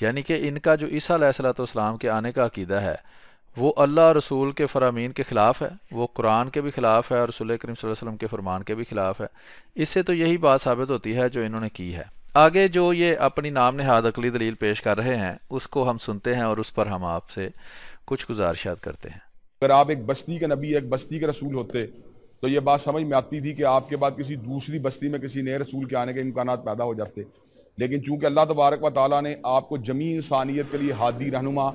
یعنی کہ ان کا جو عیسیٰ علیہ الصلوۃ والسلام کے آنے کا عقیدہ ہے وہ اللہ اور رسول کے فرامین کے خلاف ہے، وہ قرآن کے بھی خلاف ہے اور رسول کریم صلی اللہ علیہ وسلم کے فرمان کے بھی خلاف ہے۔ اس سے تو یہی بات ثابت ہوتی ہے جو انہوں نے کی ہے۔ آگے جو یہ اپنی نام نہاد عقلی دلیل پیش کر رہے ہیں اس کو ہم سنتے ہیں اور اس پر ہم آپ سے کچھ گزارشات کرتے ہیں۔ اگر آپ ایک بستی کے نبی، ایک بستی کے رسول ہوتے تو یہ بات سمجھ میں آتی تھی کہ آپ کے بعد کسی دوسری بستی میں کسی نئے رسول کے آنے کے امکانات پیدا ہو جاتے، لیکن چونکہ اللہ تبارک و تعالیٰ نے آپ کو جمیع انسانیت کے لیے ہادی رہنما،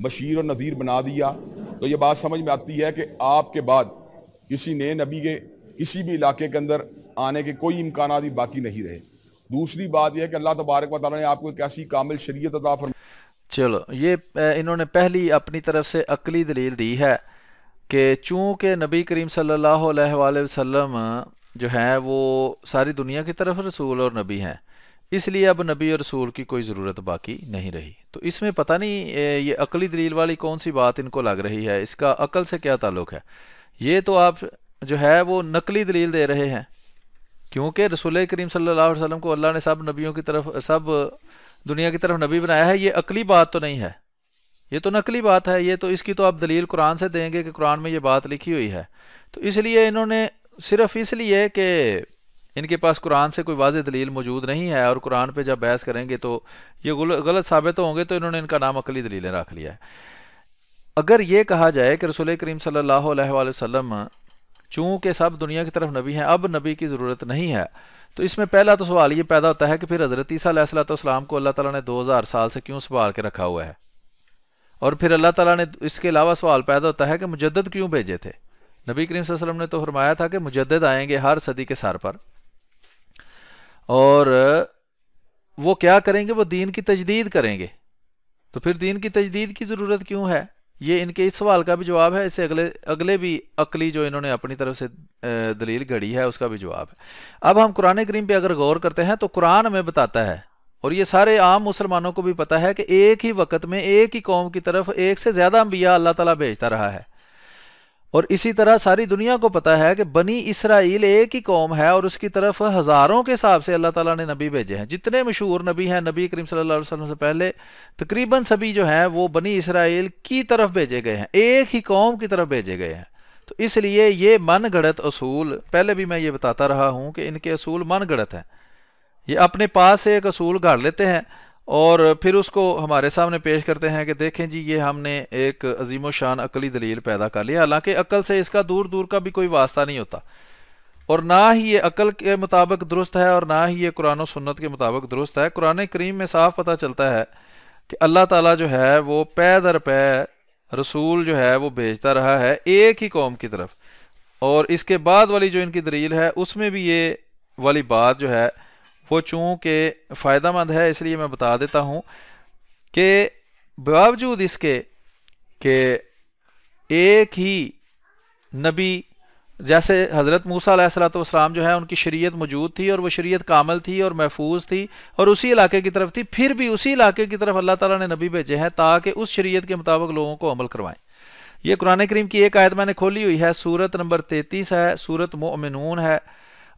بشیر اور نذیر بنا دیا، تو یہ بات سمجھ میں آتی ہے کہ آپ کے بعد کسی نئے نبی کے کسی بھی علاقے کے اندر آنے کے کوئی امکانات ہی باقی نہیں رہے۔ دوسری بات یہ ہے کہ اللہ تبارک و تعالیٰ نے آپ کو ایک ایسی کامل شریعت عطا فرمائی۔ چلو یہ انہوں نے پہلی اپنی طرف سے عقلی دلیل دی ہے کہ چونکہ نبی کریم صلی اللہ علیہ وآلہ وسلم جو ہیں وہ ساری دنیا کی طرف رسول اور نبی ہیں، اس لیے اب نبی اور رسول کی کوئی ضرورت باقی نہیں رہی۔ تو اس میں پتہ نہیں یہ عقلی دلیل والی کون سی بات ان کو لگ رہی ہے، اس کا عقل سے کیا تعلق ہے؟ یہ تو آپ جو ہے وہ نقلی دلیل دے رہے ہیں، کیونکہ رسول کریم صلی اللہ علیہ وسلم کو اللہ نے سب نبیوں کی طرف، سب دنیا کی طرف نبی بنایا ہے، یہ عقلی بات تو نہیں ہے، یہ تو نقلی بات ہے۔ یہ تو اس کی تو آپ دلیل قرآن سے دیں گے کہ قرآن میں یہ بات لکھی ہوئی ہے۔ تو اس لیے انہوں نے صرف اس لیے کہ ان کے پاس قرآن سے کوئی واضح دلیل موجود نہیں ہے اور قرآن پہ جب بحث کریں گے تو یہ غلط ثابت ہوں گے، تو انہوں نے ان کا نام عقلی دلیلیں رکھ لیا ہے۔ اگر یہ کہا جائے کہ رسول کریم صلی اللہ علیہ وآلہ وسلم چونکہ سب دنیا کی طرف نبی ہیں اب نبی کی ضرورت نہیں ہے، تو اس میں پہلا تو سوال یہ پیدا ہوتا ہے کہ پھر حضرت عیسیٰ علیہ الصلوۃ والسلام کو اللہ تعالیٰ نے 2000 سال سے کیوں سنبھال کے رکھا ہوا ہے؟ اور پھر اللہ تعالیٰ نے اس کے علاوہ سوال پیدا ہوتا ہے کہ مجدد کیوں بھیجے تھے؟ نبی کریم صلی اللہ علیہ وسلم نے تو فرمایا تھا کہ مجدد آئیں گے ہر صدی کے سر پر، اور وہ کیا کریں گے؟ وہ دین کی تجدید کریں گے۔ تو پھر دین کی تجدید کی ضرورت کیوں ہے؟ یہ ان کے اس سوال کا بھی جواب ہے، اس سے اگلے بھی عقلی جو انہوں نے اپنی طرف سے دلیل گھڑی ہے اس کا بھی جواب ہے۔ اب ہم قرآن کریم پہ اگر غور کرتے ہیں تو قرآن ہمیں بتاتا ہے، اور یہ سارے عام مسلمانوں کو بھی پتا ہے، کہ ایک ہی وقت میں ایک ہی قوم کی طرف ایک سے زیادہ انبیاء اللہ تعالیٰ بھیجتا رہا ہے، اور اسی طرح ساری دنیا کو پتا ہے کہ بنی اسرائیل ایک ہی قوم ہے اور اس کی طرف ہزاروں کے حساب سے اللہ تعالیٰ نے نبی بھیجے ہیں۔ جتنے مشہور نبی ہیں نبی کریم صلی اللہ علیہ وسلم سے پہلے تقریباً سبھی جو ہیں وہ بنی اسرائیل کی طرف بھیجے گئے ہیں، ایک ہی قوم کی طرف بھیجے گئے ہیں۔ تو اس لیے یہ من گھڑت اصول، پہلے بھی میں یہ بتاتا رہا ہوں کہ ان کے اصول من گھڑت ہیں، یہ اپنے پاس سے ایک اصول گھڑ لیتے ہیں اور پھر اس کو ہمارے سامنے پیش کرتے ہیں کہ دیکھیں جی یہ ہم نے ایک عظیم و شان عقلی دلیل پیدا کر لیا، حالانکہ عقل سے اس کا دور دور کا بھی کوئی واسطہ نہیں ہوتا، اور نہ ہی یہ عقل کے مطابق درست ہے اور نہ ہی یہ قرآن و سنت کے مطابق درست ہے۔ قرآن کریم میں صاف پتہ چلتا ہے کہ اللہ تعالیٰ جو ہے وہ پے در پے رسول جو ہے وہ بھیجتا رہا ہے ایک ہی قوم کی طرف، اور اس کے بعد والی جو ان کی دلیل ہے اس میں بھی یہ والی بات جو ہے وہ چونکہ فائدہ مند ہے اس لیے میں بتا دیتا ہوں کہ باوجود اس کے کہ ایک ہی نبی، جیسے حضرت موسیٰ علیہ الصلوۃ والسلام جو ہے ان کی شریعت موجود تھی اور وہ شریعت کامل تھی اور محفوظ تھی اور اسی علاقے کی طرف تھی، پھر بھی اسی علاقے کی طرف اللہ تعالیٰ نے نبی بھیجے ہیں تاکہ اس شریعت کے مطابق لوگوں کو عمل کروائیں۔ یہ قرآن کریم کی ایک آیت میں نے کھولی ہوئی ہے، سورت نمبر 33 ہے، سورت مؤمنون ہے،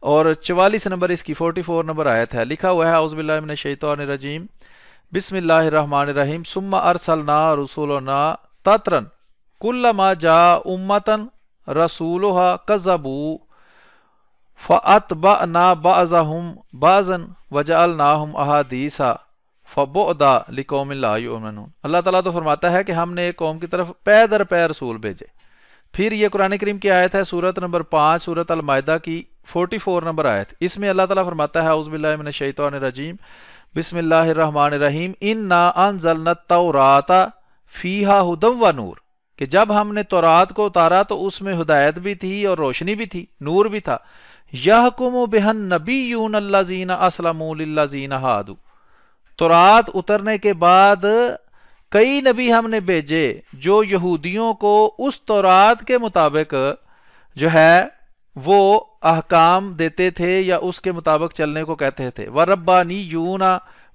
اور 44 نمبر اس کی 44 نمبر آیت ہے، لکھا ہوا ہے اعوذ باللہ من الشیطان الرجیم بسم اللہ الرحمن الرحیم ثم ارسلنا رسولنا تترا کلما جاء امتن رسولها كذبوا فاتبعنا بعضهم بعضا وجعلناهم احاديث فبعدا لقوم لا يؤمنون۔ اللہ تعالیٰ تو فرماتا ہے کہ ہم نے ایک قوم کی طرف پے در پے رسول بھیجے۔ پھر یہ قرآن کریم کی آیت ہے سورت نمبر 5 سورت المائدہ کی 44 نمبر آیت، اس میں اللہ تعالیٰ فرماتا ہے اعوذ باللہ من الشیطان الرجیم بسم اللہ الرحمن الرحیم انا انزلنا التوراۃ فیہا ھدی و نور، کہ جب ہم نے تورات کو اتارا تو اس میں ہدایت بھی تھی اور روشنی بھی تھی، نور بھی تھا۔ یحکم بہا النبیون الذین اسلموا للذین ہادوا، تورات اترنے کے بعد کئی نبی ہم نے بھیجے جو یہودیوں کو اس تورات کے مطابق جو ہے وہ احکام دیتے تھے یا اس کے مطابق چلنے کو کہتے تھے۔ وَرَبَّانِيُّونَ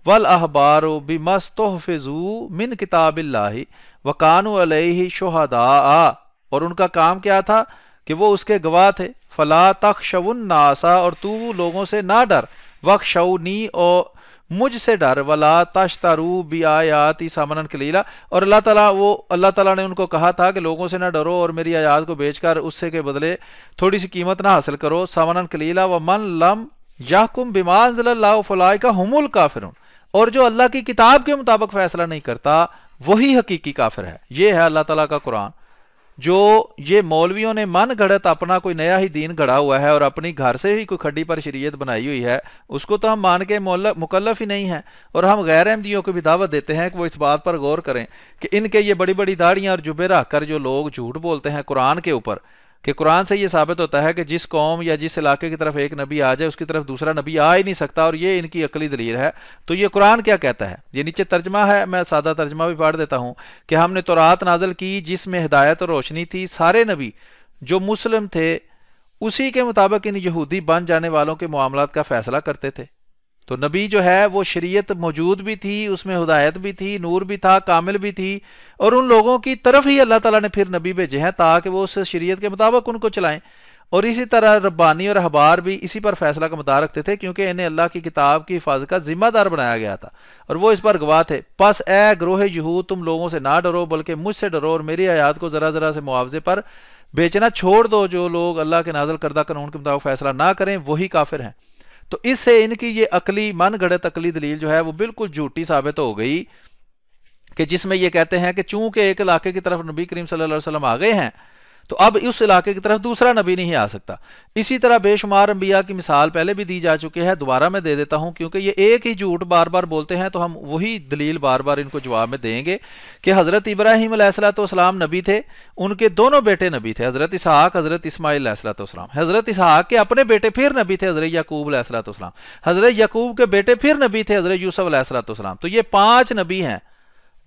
وَالْأَحْبَارُ بِمَا اسْتُحْفِظُوا مِنْ کتاب اللہ وَكَانُوا عَلَيْهِ شُهَدَاءَ، اور ان کا کام کیا تھا کہ وہ اس کے گواہ تھے۔ فَلَا تَخْشَوُا النَّاسَ، اور تو لوگوں سے نہ ڈر، وَاخْشَوْنِی، اور مجھ سے ڈر، ولا تشترو بیااتی ثمنا قلیلا، اور اللہ تعالیٰ نے ان کو کہا تھا کہ لوگوں سے نہ ڈرو اور میری آیات کو بیچ کر اس سے کے بدلے تھوڑی سی قیمت نہ حاصل کرو، ثمنا قلیلا، ومن لم یحکم بما انزل اللہ فاولئک هم الکافرون، اور جو اللہ کی کتاب کے مطابق فیصلہ نہیں کرتا وہی حقیقی کافر ہے۔ یہ ہے اللہ تعالیٰ کا قرآن۔ جو یہ مولویوں نے من گھڑت اپنا کوئی نیا ہی دین گھڑا ہوا ہے اور اپنی گھر سے ہی کوئی کھڈی پر شریعت بنائی ہوئی ہے، اس کو تو ہم مان کے مکلف ہی نہیں ہیں، اور ہم غیر احمدیوں کو بھی دعوت دیتے ہیں کہ وہ اس بات پر غور کریں کہ ان کے یہ بڑی بڑی داڑیاں اور جبے رکھ کر جو لوگ جھوٹ بولتے ہیں قرآن کے اوپر، کہ قرآن سے یہ ثابت ہوتا ہے کہ جس قوم یا جس علاقے کی طرف ایک نبی آ جائے اس کی طرف دوسرا نبی آ ہی نہیں سکتا، اور یہ ان کی عقلی دلیل ہے۔ تو یہ قرآن کیا کہتا ہے؟ یہ نیچے ترجمہ ہے، میں سادہ ترجمہ بھی پڑھ دیتا ہوں کہ ہم نے تورات نازل کی جس میں ہدایت اور روشنی تھی، سارے نبی جو مسلم تھے اسی کے مطابق ان یہودی بن جانے والوں کے معاملات کا فیصلہ کرتے تھے۔ تو نبی جو ہے وہ شریعت موجود بھی تھی، اس میں ہدایت بھی تھی، نور بھی تھا، کامل بھی تھی، اور ان لوگوں کی طرف ہی اللہ تعالیٰ نے پھر نبی بھیجے ہیں تاکہ وہ اس شریعت کے مطابق ان کو چلائیں۔ اور اسی طرح ربانی اور احبار بھی اسی پر فیصلہ کا مدار رکھتے تھے، کیونکہ انہیں اللہ کی کتاب کی حفاظت کا ذمہ دار بنایا گیا تھا اور وہ اس پر گواہ تھے۔ پس اے گروہ یہود، تم لوگوں سے نہ ڈرو بلکہ مجھ سے ڈرو، اور میری آیات کو ذرا ذرا سے معاوضے پر بیچنا چھوڑ دو۔ جو لوگ اللہ کے نازل کردہ قانون کے مطابق فیصلہ نہ کریں وہی کافر ہیں۔ تو اس سے ان کی یہ عقلی من گھڑت عقلی دلیل جو ہے وہ بالکل جھوٹی ثابت ہو گئی، کہ جس میں یہ کہتے ہیں کہ چونکہ ایک علاقے کی طرف نبی کریم صلی اللہ علیہ وسلم آ گئے ہیں تو اب اس علاقے کی طرف دوسرا نبی نہیں آ سکتا۔ اسی طرح بے شمار انبیاء کی مثال پہلے بھی دی جا چکی ہے، دوبارہ میں دے دیتا ہوں کیونکہ یہ ایک ہی جھوٹ بار بار بولتے ہیں، تو ہم وہی دلیل بار بار ان کو جواب میں دیں گے کہ حضرت ابراہیم علیہ الصلوۃ والسلام نبی تھے، ان کے دونوں بیٹے نبی تھے، حضرت اسحاق، حضرت اسماعیل علیہ الصلوۃ والسلام۔ حضرت اسحاق کے اپنے بیٹے پھر نبی تھے، حضرت یعقوب علیہ الصلوۃ والسلام۔ حضرت یعقوب کے بیٹے پھر نبی تھے، حضرت یوسف علیہ الصلوۃ والسلام۔ تو یہ 5 نبی ہیں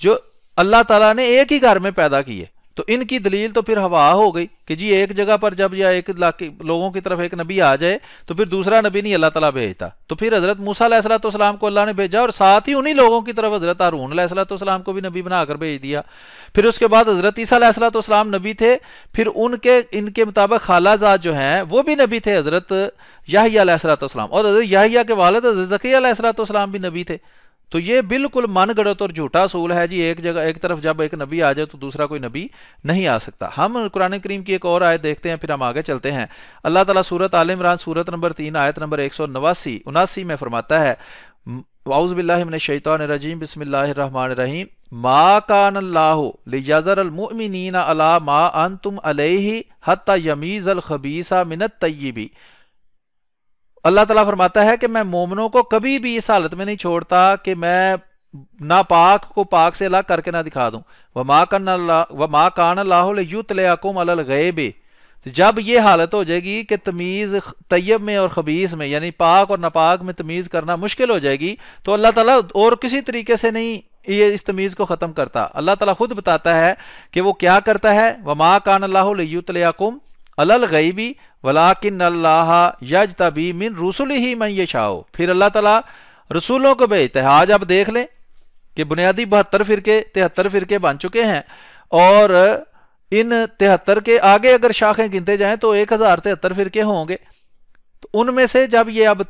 جو اللہ تعالیٰ نے ایک ہی گھر میں پیدا کیے۔ تو ان کی دلیل تو پھر ہوا ہو گئی کہ جی ایک جگہ پر جب یا ایک لوگوں کی طرف ایک نبی آ جائے تو پھر دوسرا نبی نہیں اللہ تعالیٰ بھیجتا۔ تو پھر حضرت موسیٰ علیہ الصلوۃ والسلام کو اللہ نے بھیجا اور ساتھ ہی انہی لوگوں کی طرف حضرت ہارون علیہ الصلوۃ والسلام کو بھی نبی بنا کر بھیج دیا۔ پھر اس کے بعد حضرت عیسیٰ علیہ الصلوۃ والسلام نبی تھے، پھر ان کے مطابق خالہ زاد جو ہیں وہ بھی نبی تھے، حضرت یحییٰ علیہ الصلوۃ والسلام، اور حضرت یحییٰ کے والد حضرت زکریا علیہ الصلوۃ والسلام بھی نبی تھے۔ تو یہ بالکل من گڑت اور جھوٹا اصول ہے جی، ایک طرف جب ایک نبی آ جائے تو دوسرا کوئی نبی نہیں آ سکتا۔ ہم قرآن کریم کی ایک اور آیت دیکھتے ہیں پھر ہم آگے چلتے ہیں۔ اللہ تعالیٰ سورۃ آل عمران سورۃ نمبر 3 آیت نمبر 179 میں فرماتا ہے، اعوذ باللہ من الشیطان الرجیم، بسم اللہ الرحمن الرحیم، ما کان اللہ لیذر المؤمنین علی ما انتم علیہ حتی یمیز الخبیث من الطیب۔ اللہ تعالیٰ فرماتا ہے کہ میں مومنوں کو کبھی بھی اس حالت میں نہیں چھوڑتا کہ میں ناپاک کو پاک سے الگ کر کے نہ دکھا دوں۔ وَمَا كَانَ اللَّهُ لِيُطْلِعَكُمْ عَلَى الْغَيْبِ، جب یہ حالت ہو جائے گی کہ تمیز طیب میں اور خبیث میں یعنی پاک اور ناپاک میں تمیز کرنا مشکل ہو جائے گی، تو اللہ تعالیٰ اور کسی طریقے سے نہیں یہ اس تمیز کو ختم کرتا۔ اللہ تعالیٰ خود بتاتا ہے کہ وہ کیا کرتا ہے، وَمَا كَانَ اللَّهُ لِيُطْلِعَكُمْ عَلَى الْغَيْبِ وَلَٰكِنَّ اللَّهَ يَجْتَبِي مِن رُّسُلِهِ مَن يَشَاءُ۔ پھر اللہ تعالیٰ رسولوں کو بھیجتا ہے۔ آج آپ دیکھ لیں کہ بنیادی 72 فرقے 73 فرقے بن چکے ہیں، اور ان 73 کے آگے اگر شاخیں گنتے جائیں تو 1073 فرقے ہوں گے۔ تو ان میں سے جب یہ اب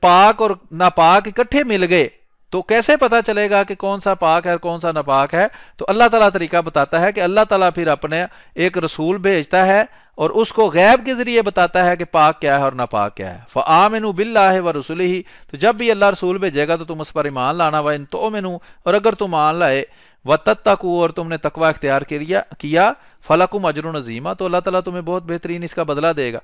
پاک اور ناپاک اکٹھے مل گئے تو کیسے پتا چلے گا کہ کون سا پاک ہے اور کون سا ناپاک ہے؟ تو اللہ تعالیٰ طریقہ بتاتا ہے کہ اللہ تعالیٰ پھر اپنے ایک رسول بھیجتا ہے اور اس کو غیب کے ذریعے بتاتا ہے کہ پاک کیا ہے اور ناپاک کیا ہے۔ فآمنوا باللہ ورسولہ، تو جب بھی اللہ رسول بھیجے گا تو تم اس پر ایمان لانا، وان تؤمنوا، اور اگر تم ایمان لائے، وتتقوا، اور تم نے تقوی اختیار کیا، فلکم اجر عظیم، تو اللہ تعالیٰ تمہیں بہت بہترین اس کا بدلہ دے گا۔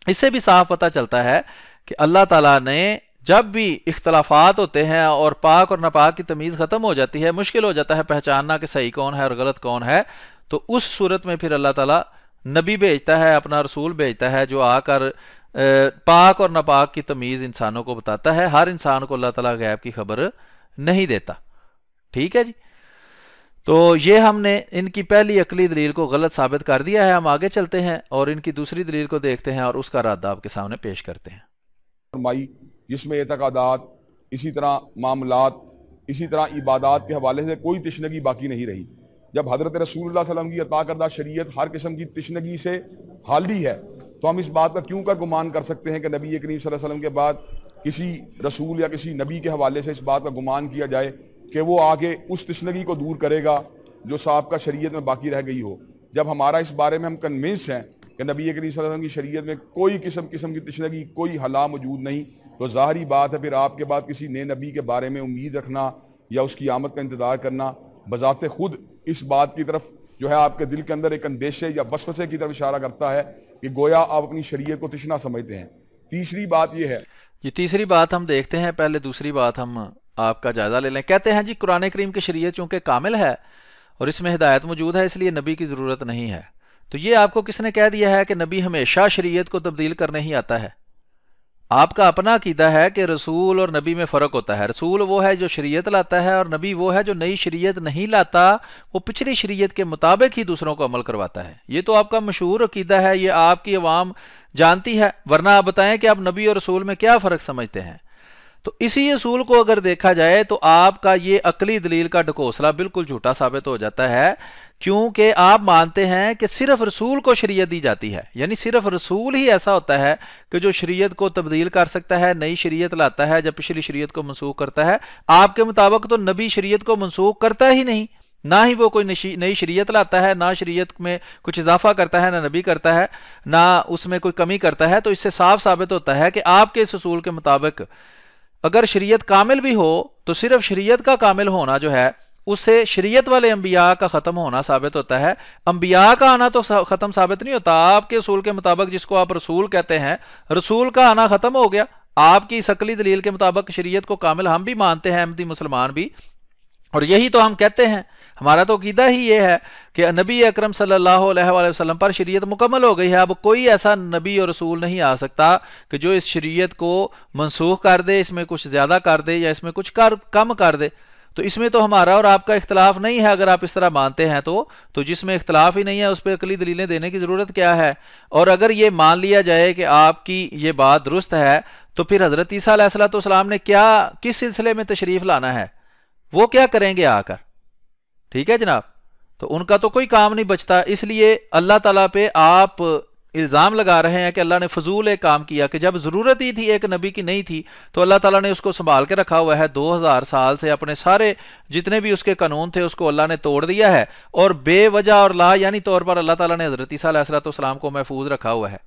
اس سے بھی صاف پتہ چلتا ہے کہ اللہ تعالیٰ نے جب بھی اختلافات ہوتے ہیں اور پاک اور ناپاک کی تمیز ختم ہو جاتی ہے، مشکل ہو جاتا ہے پہچاننا کہ صحیح کون ہے اور غلط کون ہے، تو اس صورت میں پھر اللہ تعالیٰ نبی بھیجتا ہے، اپنا رسول بھیجتا ہے جو آ کر پاک اور ناپاک کی تمیز انسانوں کو بتاتا ہے۔ ہر انسان کو اللہ تعالیٰ غیب کی خبر نہیں دیتا۔ ٹھیک ہے جی، تو یہ ہم نے ان کی پہلی عقلی دلیل کو غلط ثابت کر دیا ہے۔ ہم آگے چلتے ہیں اور ان کی دوسری دلیل کو دیکھتے ہیں اور اس کا رد آپ کے سامنے پیش کرتے ہیں۔ فرمائی جس میں اعتقادات، اسی طرح معاملات، اسی طرح عبادات کے حوالے سے کوئی تشنگی باقی نہیں رہی۔ جب حضرت رسول اللہ صلی اللہ علیہ وسلم کی عطا کردہ شریعت ہر قسم کی تشنگی سے خالی ہے تو ہم اس بات کا کیوں کر گمان کر سکتے ہیں کہ نبی کریم صلی اللہ علیہ وسلم کے بعد کسی رسول یا کسی نبی کے حوالے سے اس بات کا گمان کیا جائے کہ وہ آگے اس تشنگی کو دور کرے گا جو سابقہ شریعت میں باقی رہ گئی ہو. جب ہمارا اس بارے میں ہم کنونس ہیں کہ نبی کریم صلی اللہ علیہ وسلم کی شریعت میں کوئی قسم کی تشنگی، کوئی حلا موجود نہیں، تو ظاہری بات ہے پھر آپ کے بعد کسی نئے نبی کے بارے میں امید رکھنا یا اس کی آمد کا انتظار کرنا بذات خود اس بات کی طرف جو ہے آپ کے دل کے اندر ایک اندیشے یا وسوسے کی طرف اشارہ کرتا ہے کہ گویا آپ اپنی شریعت کو تشنا سمجھتے ہیں. تیسری بات یہ ہے، یہ تیسری بات ہم دیکھتے ہیں، پہلے دوسری بات ہم آپ کا جائزہ لے لیں. کہتے ہیں جی قرآن کریم کی شریعت چونکہ کامل ہے اور اس میں ہدایت موجود ہے اس لیے نبی کی ضرورت نہیں ہے. تو یہ آپ کو کس نے کہہ دیا ہے کہ نبی ہمیشہ شریعت کو تبدیل کرنے ہی آتا ہے؟ آپ کا اپنا عقیدہ ہے کہ رسول اور نبی میں فرق ہوتا ہے. رسول وہ ہے جو شریعت لاتا ہے اور نبی وہ ہے جو نئی شریعت نہیں لاتا، وہ پچھلی شریعت کے مطابق ہی دوسروں کو عمل کرواتا ہے. یہ تو آپ کا مشہور عقیدہ ہے، یہ آپ کی عوام جانتی ہے. ورنہ آپ بتائیں کہ آپ نبی اور رسول میں کیا فرق سمجھتے ہیں. تو اسی اصول کو اگر دیکھا جائے تو آپ کا یہ عقلی دلیل کا ڈھکوسلا بالکل جھوٹا ثابت ہو جاتا ہے، کیونکہ آپ مانتے ہیں کہ صرف رسول کو شریعت دی جاتی ہے، یعنی صرف رسول ہی ایسا ہوتا ہے کہ جو شریعت کو تبدیل کر سکتا ہے، نئی شریعت لاتا ہے جب پچھلی شریعت کو منسوخ کرتا ہے. آپ کے مطابق تو نبی شریعت کو منسوخ کرتا ہی نہیں، نہ ہی وہ کوئی نئی شریعت لاتا ہے، نہ شریعت میں کچھ اضافہ کرتا ہے، نہ نبی کرتا ہے، نہ اس میں کوئی کمی کرتا ہے. تو اس سے صاف ثابت ہوتا ہے کہ آپ کے اس اصول کے مطابق اگر شریعت کامل بھی ہو تو صرف شریعت کا کامل ہونا جو ہے اس سے شریعت والے انبیاء کا ختم ہونا ثابت ہوتا ہے. انبیاء کا آنا تو ختم ثابت نہیں ہوتا. آپ کے اصول کے مطابق جس کو آپ رسول کہتے ہیں، رسول کا آنا ختم ہو گیا. آپ کی عقلی دلیل کے مطابق شریعت کو کامل ہم بھی مانتے ہیں، احمدی مسلمان بھی، اور یہی تو ہم کہتے ہیں. ہمارا تو عقیدہ ہی یہ ہے کہ نبی اکرم صلی اللہ علیہ وآلہ وسلم پر شریعت مکمل ہو گئی ہے. اب کوئی ایسا نبی اور رسول نہیں آ سکتا کہ جو اس شریعت کو منسوخ کر دے، اس میں کچھ زیادہ کر دے یا اس میں کچھ کم کر دے. تو اس میں تو ہمارا اور آپ کا اختلاف نہیں ہے. اگر آپ اس طرح مانتے ہیں تو جس میں اختلاف ہی نہیں ہے اس پہ عقلی دلیلیں دینے کی ضرورت کیا ہے؟ اور اگر یہ مان لیا جائے کہ آپ کی یہ بات درست ہے تو پھر حضرت عیسیٰ علیہ السلام نے کس سلسلے میں تشریف لانا ہے؟ وہ کیا کریں گے آ کر؟ ٹھیک ہے جناب، تو ان کا تو کوئی کام نہیں بچتا. اس لیے اللہ تعالیٰ پہ آپ الزام لگا رہے ہیں کہ اللہ نے فضول ایک کام کیا کہ جب ضرورت ہی تھی ایک نبی کی نہیں تھی تو اللہ تعالیٰ نے اس کو سنبھال کے رکھا ہوا ہے. 2000 سال سے اپنے سارے جتنے بھی اس کے قانون تھے اس کو اللہ نے توڑ دیا ہے، اور بے وجہ اور لا یعنی طور پر اللہ تعالیٰ نے حضرت عیسیٰ علیہ السلام کو محفوظ رکھا ہوا ہے.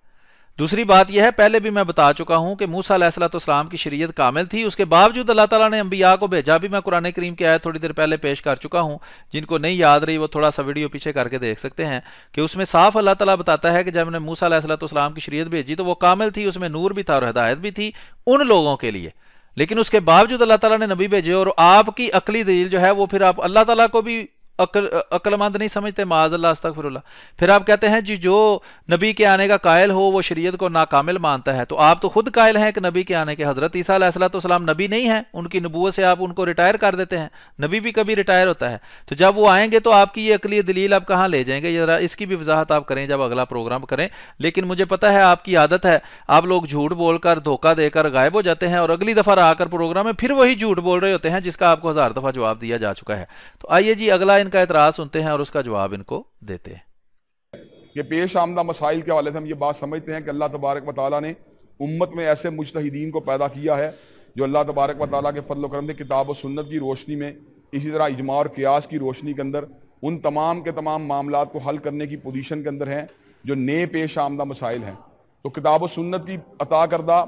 دوسری بات یہ ہے، پہلے بھی میں بتا چکا ہوں کہ موسیٰ علیہ السلام کی شریعت کامل تھی، اس کے باوجود اللہ تعالیٰ نے انبیاء کو بھیجا بھی. میں قرآن کریم کی آیت تھوڑی دیر پہلے پیش کر چکا ہوں، جن کو نہیں یاد رہی وہ تھوڑا سا ویڈیو پیچھے کر کے دیکھ سکتے ہیں کہ اس میں صاف اللہ تعالیٰ بتاتا ہے کہ جب نے موسیٰ علیہ السلام کی شریعت بھیجی تو وہ کامل تھی، اس میں نور بھی تھا اور ہدایت بھی تھی ان لوگوں کے لیے. لیکن اس کے باوجود اللہ تعالیٰ نے نبی بھیجے، اور آپ کی عقلی دلیل جو ہے وہ پھر آپ اللہ تعالیٰ کو بھی عقل مند نہیں سمجھتے، معاذ اللہ استغفر اللہ. پھر آپ کہتے ہیں جی جو نبی کے آنے کا قائل ہو وہ شریعت کو ناکامل مانتا ہے. تو آپ تو خود قائل ہیں کہ نبی کے آنے کے. حضرت عیسیٰ علیہ السلام نبی نہیں ہیں، ان کی نبوت سے آپ ان کو ریٹائر کر دیتے ہیں. نبی بھی کبھی ریٹائر ہوتا ہے. تو جب وہ آئیں گے تو آپ کی یہ عقلی دلیل آپ کہاں لے جائیں گے؟ ذرا اس کی بھی وضاحت آپ کریں جب اگلا پروگرام کریں. لیکن مجھے پتا ہے آپ کی عادت ہے، آپ لوگ جھوٹ بول کر دھوکہ دے کر غائب ہو جاتے ہیں اور اگلی دفعہ آ کر پروگرام میں پھر وہی جھوٹ بول رہے ہوتے ہیں جس کا آپ کو 1000 دفعہ جواب دیا جا چکا ہے. تو آئیے جی اگلا ان کا اعتراض سنتے ہیں اور اس کا جواب ان کو دیتے ہیں. کہ پیش آمدہ مسائل کے حوالے سے ہم یہ بات سمجھتے ہیں کہ اللہ تبارک و تعالیٰ نے امت میں ایسے مجتہدین کو پیدا کیا ہے جو اللہ تبارک و تعالیٰ کے فضل و کرم سے کتاب و سنت کی روشنی میں، اسی طرح اجماع اور قیاس کی روشنی کے اندر ان تمام کے تمام معاملات کو حل کرنے کی پوزیشن کے اندر ہیں جو نئے پیش آمدہ مسائل ہیں. تو کتاب و سنت کی عطا کردہ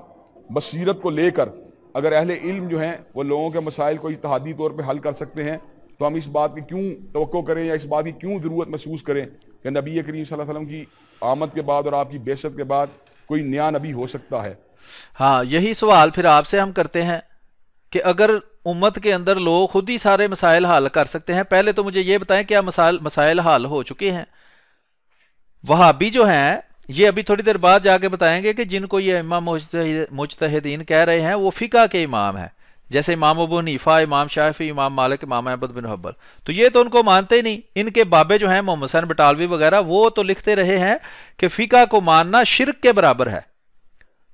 بصیرت کو لے کر اگر اہل علم جو ہیں وہ لوگوں کے مسائل کو اجتہادی طور پہ حل کر سکتے ہیں تو ہم اس بات کی کیوں توقع کریں یا اس بات کی کیوں ضرورت محسوس کریں کہ نبی کریم صلی اللہ علیہ وسلم کی آمد کے بعد اور آپ کی بعثت کے بعد کوئی نیا نبی ہو سکتا ہے؟ ہاں، یہی سوال پھر آپ سے ہم کرتے ہیں کہ اگر امت کے اندر لوگ خود ہی سارے مسائل حل کر سکتے ہیں، پہلے تو مجھے یہ بتائیں کیا مسائل حل ہو چکے ہیں؟ وہابی جو ہیں یہ ابھی تھوڑی دیر بعد جا کے بتائیں گے کہ جن کو یہ امام مجتہدین کہہ رہے ہیں وہ فقہ کے امام ہیں، جیسے امام ابو حنیفہ، امام شافعی، امام مالک، امام احمد بن حنبل. تو یہ تو ان کو مانتے ہی نہیں. ان کے بابے جو ہیں محمد حسین بٹالوی وغیرہ وہ تو لکھتے رہے ہیں کہ فقہ کو ماننا شرک کے برابر ہے.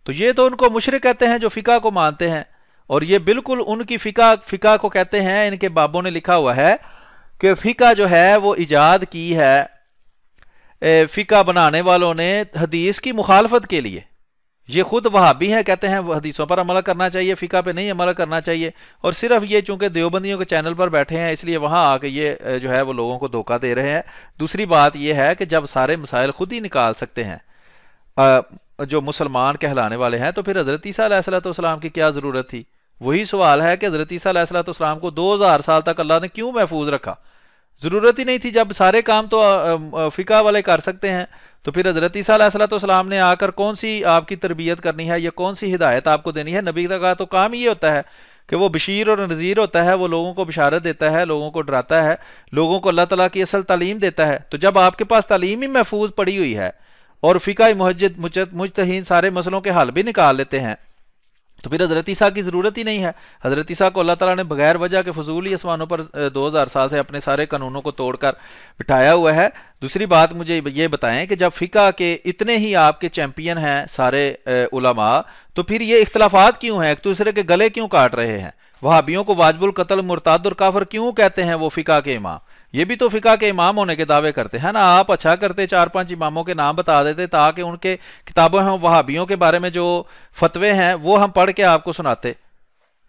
تو یہ تو ان کو مشرک کہتے ہیں جو فقہ کو مانتے ہیں، اور یہ بالکل ان کی فقہ کو کہتے ہیں. ان کے بابوں نے لکھا ہوا ہے کہ فقہ جو ہے وہ ایجاد کی ہے فقہ بنانے والوں نے حدیث کی مخالفت کے لیے، یہ خود وہابی ہیں، کہتے ہیں وہ حدیثوں پر عمل کرنا چاہیے، فقہ پہ نہیں عمل کرنا چاہیے، اور صرف یہ چونکہ دیوبندیوں کے چینل پر بیٹھے ہیں اس لیے وہاں آ کے یہ جو ہے وہ لوگوں کو دھوکہ دے رہے ہیں۔ دوسری بات یہ ہے کہ جب سارے مسائل خود ہی نکال سکتے ہیں جو مسلمان کہلانے والے ہیں، تو پھر حضرت عیسیٰ علیہ الصلوۃ والسلام کی کیا ضرورت تھی؟ وہی سوال ہے کہ حضرت عیسیٰ علیہ الصلوۃ والسلام کو 2000 سال تک اللہ نے کیوں محفوظ رکھا؟ ضرورت ہی نہیں تھی، جب سارے کام تو فقہ والے کر سکتے ہیں، تو پھر حضرت عیسیٰ علیہ الصلوۃ والسلام نے آ کر کون سی آپ کی تربیت کرنی ہے یا کون سی ہدایت آپ کو دینی ہے؟ نبی کا تو کام یہ ہوتا ہے کہ وہ بشیر اور نذیر ہوتا ہے، وہ لوگوں کو بشارت دیتا ہے، لوگوں کو ڈراتا ہے، لوگوں کو اللہ تعالیٰ کی اصل تعلیم دیتا ہے۔ تو جب آپ کے پاس تعلیم ہی محفوظ پڑی ہوئی ہے اور فقہ مجتہدین سارے مسئلوں کے حل بھی نکال لیتے ہیں، تو پھر حضرت عیسیٰ کی ضرورت ہی نہیں ہے۔ حضرت عیسیٰ کو اللہ تعالیٰ نے بغیر وجہ کے فضول ہی آسمانوں پر 2000 سال سے اپنے سارے قانونوں کو توڑ کر بٹھایا ہوا ہے۔ دوسری بات مجھے یہ بتائیں کہ جب فقہ کے اتنے ہی آپ کے چیمپئن ہیں سارے علماء، تو پھر یہ اختلافات کیوں ہیں؟ ایک دوسرے کے گلے کیوں کاٹ رہے ہیں؟ وہابیوں کو واجب القتل، مرتد اور کافر کیوں کہتے ہیں وہ فقہ کے امام؟ یہ بھی تو فقہ کے امام ہونے کے دعوے کرتے ہیں نا۔ آپ اچھا کرتے 4-5 اماموں کے نام بتا دیتے تاکہ ان کے کتابوں میں وہابیوں کے بارے میں جو فتوے ہیں وہ ہم پڑھ کے آپ کو سناتے۔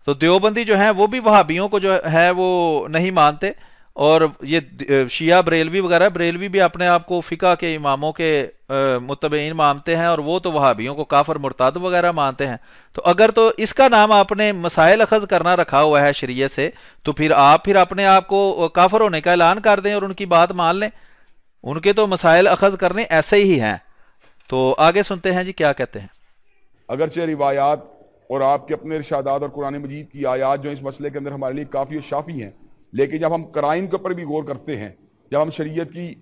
تو دیوبندی جو ہیں وہ بھی وہابیوں کو جو ہے وہ نہیں مانتے، اور یہ شیعہ بریلوی وغیرہ، بریلوی بھی اپنے آپ کو فقہ کے اماموں کے متبعین مانتے ہیں، اور وہ تو وہابیوں کو کافر مرتد وغیرہ مانتے ہیں۔ تو اگر تو اس کا نام آپ نے مسائل اخذ کرنا رکھا ہوا ہے شریعت سے، تو پھر اپنے آپ کو کافر ہونے کا اعلان کر دیں اور ان کی بات مان لیں۔ ان کے تو مسائل اخذ کرنے ایسے ہی ہیں۔ تو آگے سنتے ہیں جی کیا کہتے ہیں۔ اگرچہ روایات اور آپ کے اپنے ارشادات اور قرآن مجید کی آیات جو اس مسئلے کے اندر ہمارے لیے کافی و شافی ہیں، لیکن جب ہم قرائن کے اوپر بھی غور کرتے ہیں، جب ہم شریعت کی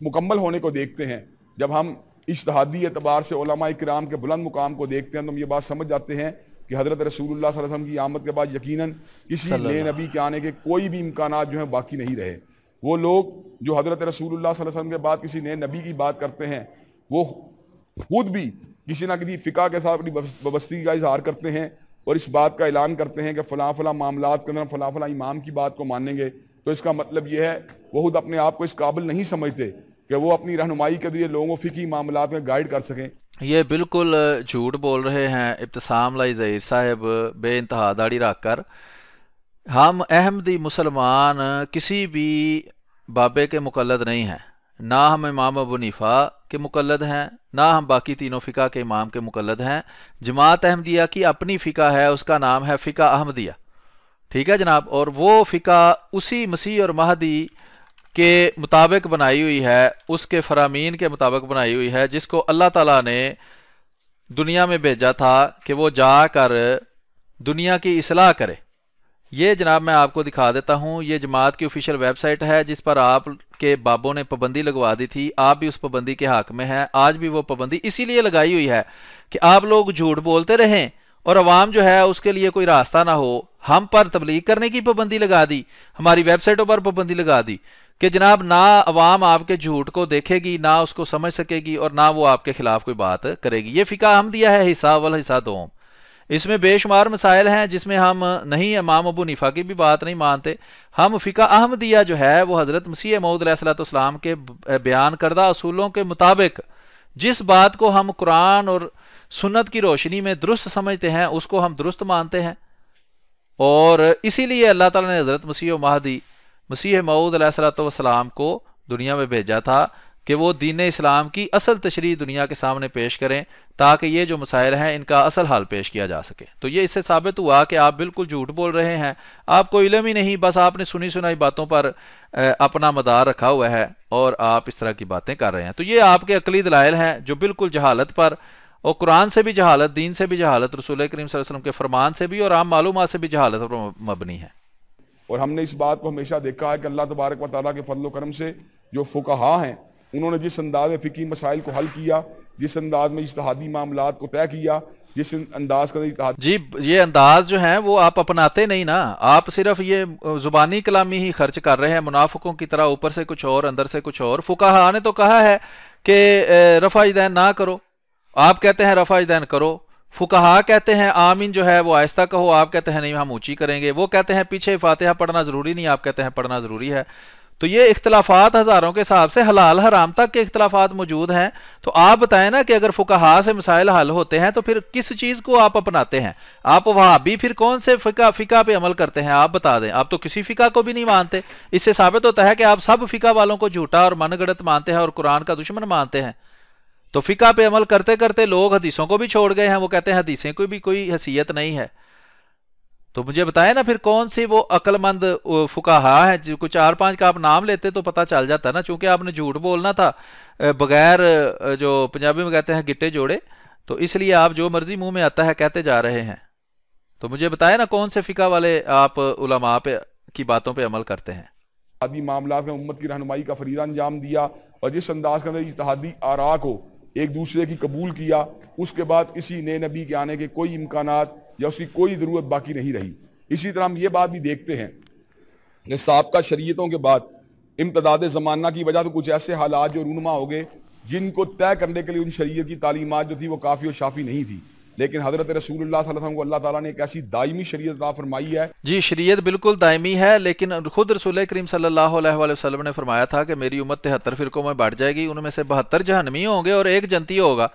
مکمل ہونے کو دیکھتے ہیں، جب ہم اجتہادی اعتبار سے علماء کرام کے بلند مقام کو دیکھتے ہیں، تو ہم یہ بات سمجھ جاتے ہیں کہ حضرت رسول اللہ صلی اللہ علیہ وسلم کی آمد کے بعد یقیناً کسی نئے نبی کے آنے کے کوئی بھی امکانات جو ہیں باقی نہیں رہے۔ وہ لوگ جو حضرت رسول اللہ صلی اللہ علیہ وسلم کے بعد کسی نئے نبی کی بات کرتے ہیں، وہ خود بھی کسی نہ کسی فقہ کے ساتھ اپنی وابستگی کا اظہار کرتے ہیں اور اس بات کا اعلان کرتے ہیں کہ فلاں فلاں معاملات کے اندر فلاں فلاں امام کی بات کو مانیں گے۔ تو اس کا مطلب یہ ہے وہ خود اپنے آپ کو اس قابل نہیں سمجھتے کہ وہ اپنی رہنمائی کے ذریعے لوگوں کو فقہی معاملات میں گائیڈ کر سکیں۔ یہ بالکل جھوٹ بول رہے ہیں ابتسام لائی ظہیر صاحب بے انتہا داڑھی رکھ کر۔ ہم احمدی مسلمان کسی بھی بابے کے مقلد نہیں ہیں، نہ ہم امام ابو حنیفہ کے مقلد ہیں، نہ ہم باقی تینوں فقہ کے امام کے مقلد ہیں۔ جماعت احمدیہ کی اپنی فقہ ہے، اس کا نام ہے فقہ احمدیہ، ٹھیک ہے جناب، اور وہ فقہ اسی مسیح اور مہدی کے مطابق بنائی ہوئی ہے، اس کے فرامین کے مطابق بنائی ہوئی ہے، جس کو اللہ تعالیٰ نے دنیا میں بھیجا تھا کہ وہ جا کر دنیا کی اصلاح کرے۔ یہ جناب میں آپ کو دکھا دیتا ہوں، یہ جماعت کی آفیشیل ویب سائٹ ہے جس پر آپ کے بابوں نے پابندی لگوا دی تھی، آپ بھی اس پابندی کے حق میں ہیں۔ آج بھی وہ پابندی اسی لیے لگائی ہوئی ہے کہ آپ لوگ جھوٹ بولتے رہیں اور عوام جو ہے اس کے لیے کوئی راستہ نہ ہو۔ ہم پر تبلیغ کرنے کی پابندی لگا دی، ہماری ویب سائٹوں پر پابندی لگا دی کہ جناب نہ عوام آپ کے جھوٹ کو دیکھے گی، نہ اس کو سمجھ سکے گی، اور نہ وہ آپ کے خلاف کوئی بات کرے گی۔ یہ فقہ احمدیہ ہے، حصہ اول حصہ دوم۔ اس میں بے شمار مسائل ہیں جس میں ہم نہیں امام ابو حنیفہ کی بھی بات نہیں مانتے۔ ہم فقہ احمدیہ جو ہے وہ حضرت مسیح موعود علیہ الصلوۃ والسلام کے بیان کردہ اصولوں کے مطابق جس بات کو ہم قرآن اور سنت کی روشنی میں درست سمجھتے ہیں اس کو ہم درست مانتے ہیں، اور اسی لیے اللہ تعالیٰ نے حضرت مسیح مہدی مسیح موعود علیہ الصلوۃ والسلام کو دنیا میں بھیجا تھا کہ وہ دین اسلام کی اصل تشریح دنیا کے سامنے پیش کریں تاکہ یہ جو مسائل ہیں ان کا اصل حل پیش کیا جا سکے۔ تو یہ اس سے ثابت ہوا کہ آپ بالکل جھوٹ بول رہے ہیں، آپ کو علم ہی نہیں، بس آپ نے سنی سنائی باتوں پر اپنا مدار رکھا ہوا ہے اور آپ اس طرح کی باتیں کر رہے ہیں۔ تو یہ آپ کے عقلی دلائل ہیں جو بالکل جہالت پر، اور قرآن سے بھی جہالت، دین سے بھی جہالت، رسول کریم صلی اللہ علیہ وسلم کے فرمان سے بھی اور عام معلومات سے بھی جہالت پر مبنی ہے۔ اور ہم نے اس بات کو ہمیشہ دیکھا ہے کہ اللہ تبارک و تعالیٰ کے فضل و کرم سے جو فقہا ہیں انہوں نے جس انداز میں فقہی مسائل کو حل کیا، جس انداز میں اجتہادی معاملات کو طے کیا، جس انداز کا اجتہاد، جی یہ انداز جو ہیں وہ آپ اپناتے نہیں نا، آپ صرف یہ زبانی کلامی ہی خرچ کر رہے ہیں منافقوں کی طرح، اوپر سے کچھ اور اندر سے کچھ اور۔ فقہا نے تو کہا ہے کہ رفع یدین نہ کرو، آپ کہتے ہیں رفع یدین کرو۔ فقہا کہتے ہیں آمین جو ہے وہ آہستہ کہو، آپ کہتے ہیں نہیں ہم اونچی کریں گے۔ وہ کہتے ہیں پیچھے فاتحہ پڑھنا ضروری نہیں، آپ کہتے ہیں پڑھنا ضروری ہے۔ تو یہ اختلافات ہزاروں کے حساب سے حلال حرام تک کے اختلافات موجود ہیں. تو آپ بتائیں نا کہ اگر فقہا سے مسائل حل ہوتے ہیں تو پھر کس چیز کو آپ اپناتے ہیں؟ آپ وہابی پھر کون سے فقہ پہ عمل کرتے ہیں؟ آپ بتا دیں. آپ تو کسی فقہ کو بھی نہیں مانتے. اس سے ثابت ہوتا ہے کہ آپ سب فقہ والوں کو جھوٹا اور من گڑت مانتے ہیں اور قرآن کا دشمن مانتے ہیں. تو فقہ پہ عمل کرتے کرتے لوگ حدیثوں کو بھی چھوڑ گئے ہیں. وہ کہتے ہیں حدیثیں کو بھی کوئی حیثیت نہیں ہے. تو مجھے بتائیں نا پھر کون سی وہ عقل مند فقہا ہے؟ جو کچھ 4 5 کا آپ نام لیتے تو پتہ چل جاتا نا. چونکہ آپ نے جھوٹ بولنا تھا بغیر جو پنجابی میں کہتے ہیں گٹے جوڑے، تو اس لیے آپ جو مرضی منہ میں آتا ہے کہتے جا رہے ہیں. تو مجھے بتائیں نا کون سے فقہ والے آپ علماء پہ کی باتوں پہ عمل کرتے ہیں؟ اجتہادی معاملات میں امت کی رہنمائی کا فریضہ انجام دیا، اور جس انداز کے اندر اجتہادی آراء کو ایک دوسرے کی قبول کیا، اس کے بعد کسی نئے نبی کے آنے کے کوئی امکانات یا اس کی کوئی ضرورت باقی نہیں رہی. اسی طرح ہم یہ بات بھی دیکھتے ہیں کہ سابقہ شریعتوں کے بعد امتداد زمانہ کی وجہ سے کچھ ایسے حالات جو رونما ہو گئے جن کو طے کرنے کے لیے ان شریعت کی تعلیمات جو تھی وہ کافی و شافی نہیں تھی. لیکن حضرت رسول اللہ صلی اللہ علیہ وسلم کو اللہ تعالیٰ نے ایک ایسی دائمی شریعت عطا فرمائی ہے. جی شریعت بالکل دائمی ہے، لیکن خود رسول کریم صلی اللہ علیہ وآلہ وسلم نے فرمایا تھا کہ میری امت 73 فرقوں میں بانٹ جائے گی، ان میں سے 72 جہنمی ہوں گے اور ایک جنتی ہوگا.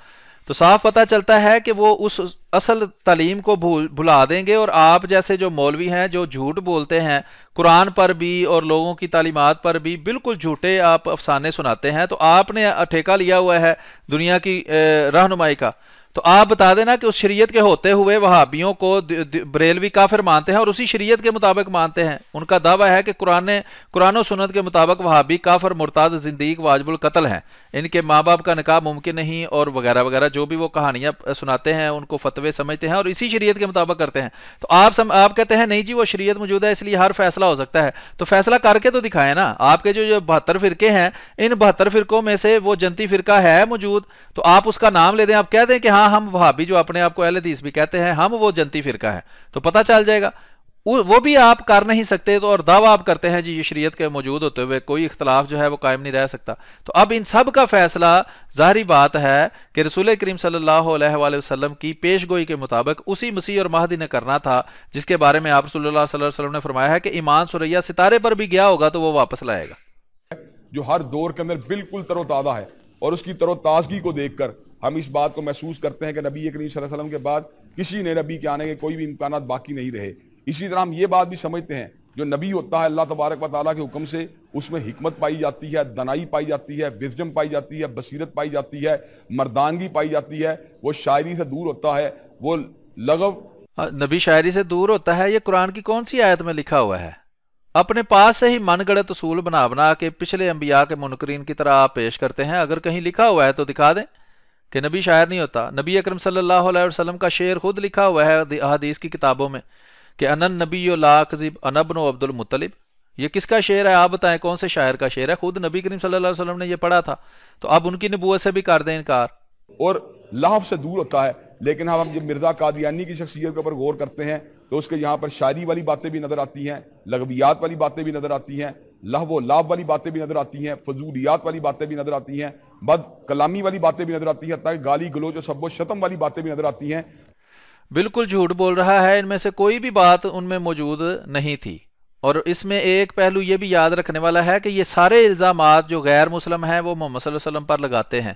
تو صاف پتہ چلتا ہے کہ وہ اس اصل تعلیم کو بھلا دیں گے. اور آپ جیسے جو مولوی ہیں جو جھوٹ بولتے ہیں قرآن پر بھی اور لوگوں کی تعلیمات پر بھی، بالکل جھوٹے آپ افسانے سناتے ہیں. تو آپ نے ٹھیکہ لیا ہوا ہے دنیا کی رہنمائی کا. تو آپ بتا دینا کہ اس شریعت کے ہوتے ہوئے وہابیوں کو بریلوی کافر مانتے ہیں اور اسی شریعت کے مطابق مانتے ہیں. ان کا دعویٰ ہے کہ قرآن و سنت کے مطابق وہابی کافر مرتاد زندیق واجب القتل ہیں، ان کے ماں باپ کا نکاح ممکن نہیں، اور وغیرہ وغیرہ جو بھی وہ کہانیاں سناتے ہیں ان کو فتوے سمجھتے ہیں اور اسی شریعت کے مطابق کرتے ہیں. تو آپ کہتے ہیں نہیں جی وہ شریعت موجود ہے اس لیے ہر فیصلہ ہو سکتا ہے. تو فیصلہ کر کے تو دکھائیں نا. آپ کے جو 72 فرقے ہیں، ان 72 فرقوں میں سے وہ جنتی فرقہ ہے موجود، تو آپ اس کا نام لے دیں. آپ کہہ دیں کہ ہاں ہم وہابی جو اپنے آپ کو اہل حدیث بھی کہتے ہیں ہم وہ جنتی فرقہ ہے، تو پتہ چل جائے گا. وہ بھی آپ کر نہیں سکتے تو، اور دعویٰ آپ کرتے ہیں جی یہ شریعت کے موجود ہوتے ہوئے کوئی اختلاف جو ہے وہ قائم نہیں رہ سکتا. تو اب ان سب کا فیصلہ ظاہری بات ہے کہ رسول کریم صلی اللہ علیہ وآلہ وسلم کی پیش گوئی کے مطابق اسی مسیح اور مہدی نے کرنا تھا جس کے بارے میں آپ رسول اللہ صلی اللہ علیہ وسلم نے فرمایا ہے کہ ایمان ثریا ستارے پر بھی گیا ہوگا تو وہ واپس لائے گا. جو ہر دور کے اندر بالکل تر و تازہ ہے، اور اس کی تر و تازگی کو دیکھ کر ہم اس بات کو محسوس کرتے ہیں کہ نبی کریم صلی اللہ علیہ وسلم کے بعد کسی نئے نبی کے آنے کے کوئی بھی امکانات باقی نہیں رہے. اسی طرح ہم یہ بات بھی سمجھتے ہیں جو نبی ہوتا ہے اللہ تبارک و تعالیٰ کے حکم سے اس میں حکمت پائی جاتی ہے، دانائی پائی جاتی ہے، وزڈم پائی جاتی ہے، بصیرت پائی جاتی ہے، مردانگی پائی جاتی ہے. وہ شاعری سے دور ہوتا ہے، وہ لغو. نبی شاعری سے دور ہوتا ہے، یہ قرآن کی کون سی آیت میں لکھا ہوا ہے؟ اپنے پاس سے ہی من گڑت اصول بنا بنا کے پچھلے انبیاء کے منکرین کی طرح آپ پیش کرتے ہیں. اگر کہیں لکھا ہوا ہے تو دکھا دیں کہ نبی شاعر نہیں ہوتا. نبی اکرم صلی اللہ علیہ وسلم کا شعر خود لکھا ہوا ہے احادیث کی کتابوں میں کہ انن نبی لا کذب انا ابن عبد المطلب. یہ کس کا شعر ہے؟ آپ بتائیں کون سے شاعر کا شعر ہے؟ خود نبی کریم صلی اللہ علیہ وسلم نے یہ پڑھا تھا. تو اب ان کی نبوت سے بھی کر دیں انکار. اور لحف سے دور ہوتا ہے. لیکن ہم جب مرزا قادیانی کی شخصیت کے اوپر غور کرتے ہیں تو اس کے یہاں پر شاعری والی باتیں بھی نظر آتی ہیں، لغویات والی باتیں بھی نظر آتی ہیں، لہو و لعب والی باتیں بھی نظر آتی ہیں، فضولیات والی باتیں بھی نظر آتی ہیں، بد کلامی والی باتیں بھی نظر آتی ہیں، حتیٰ کہ گالی گلوچ و سب و شتم والی باتیں بھی نظر آتی ہیں. بالکل جھوٹ بول رہا ہے. ان میں سے کوئی بھی بات ان میں موجود نہیں تھی. اور اس میں ایک پہلو یہ بھی یاد رکھنے والا ہے کہ یہ سارے الزامات جو غیر مسلم ہیں وہ محمد صلی اللہ علیہ وسلم پر لگاتے ہیں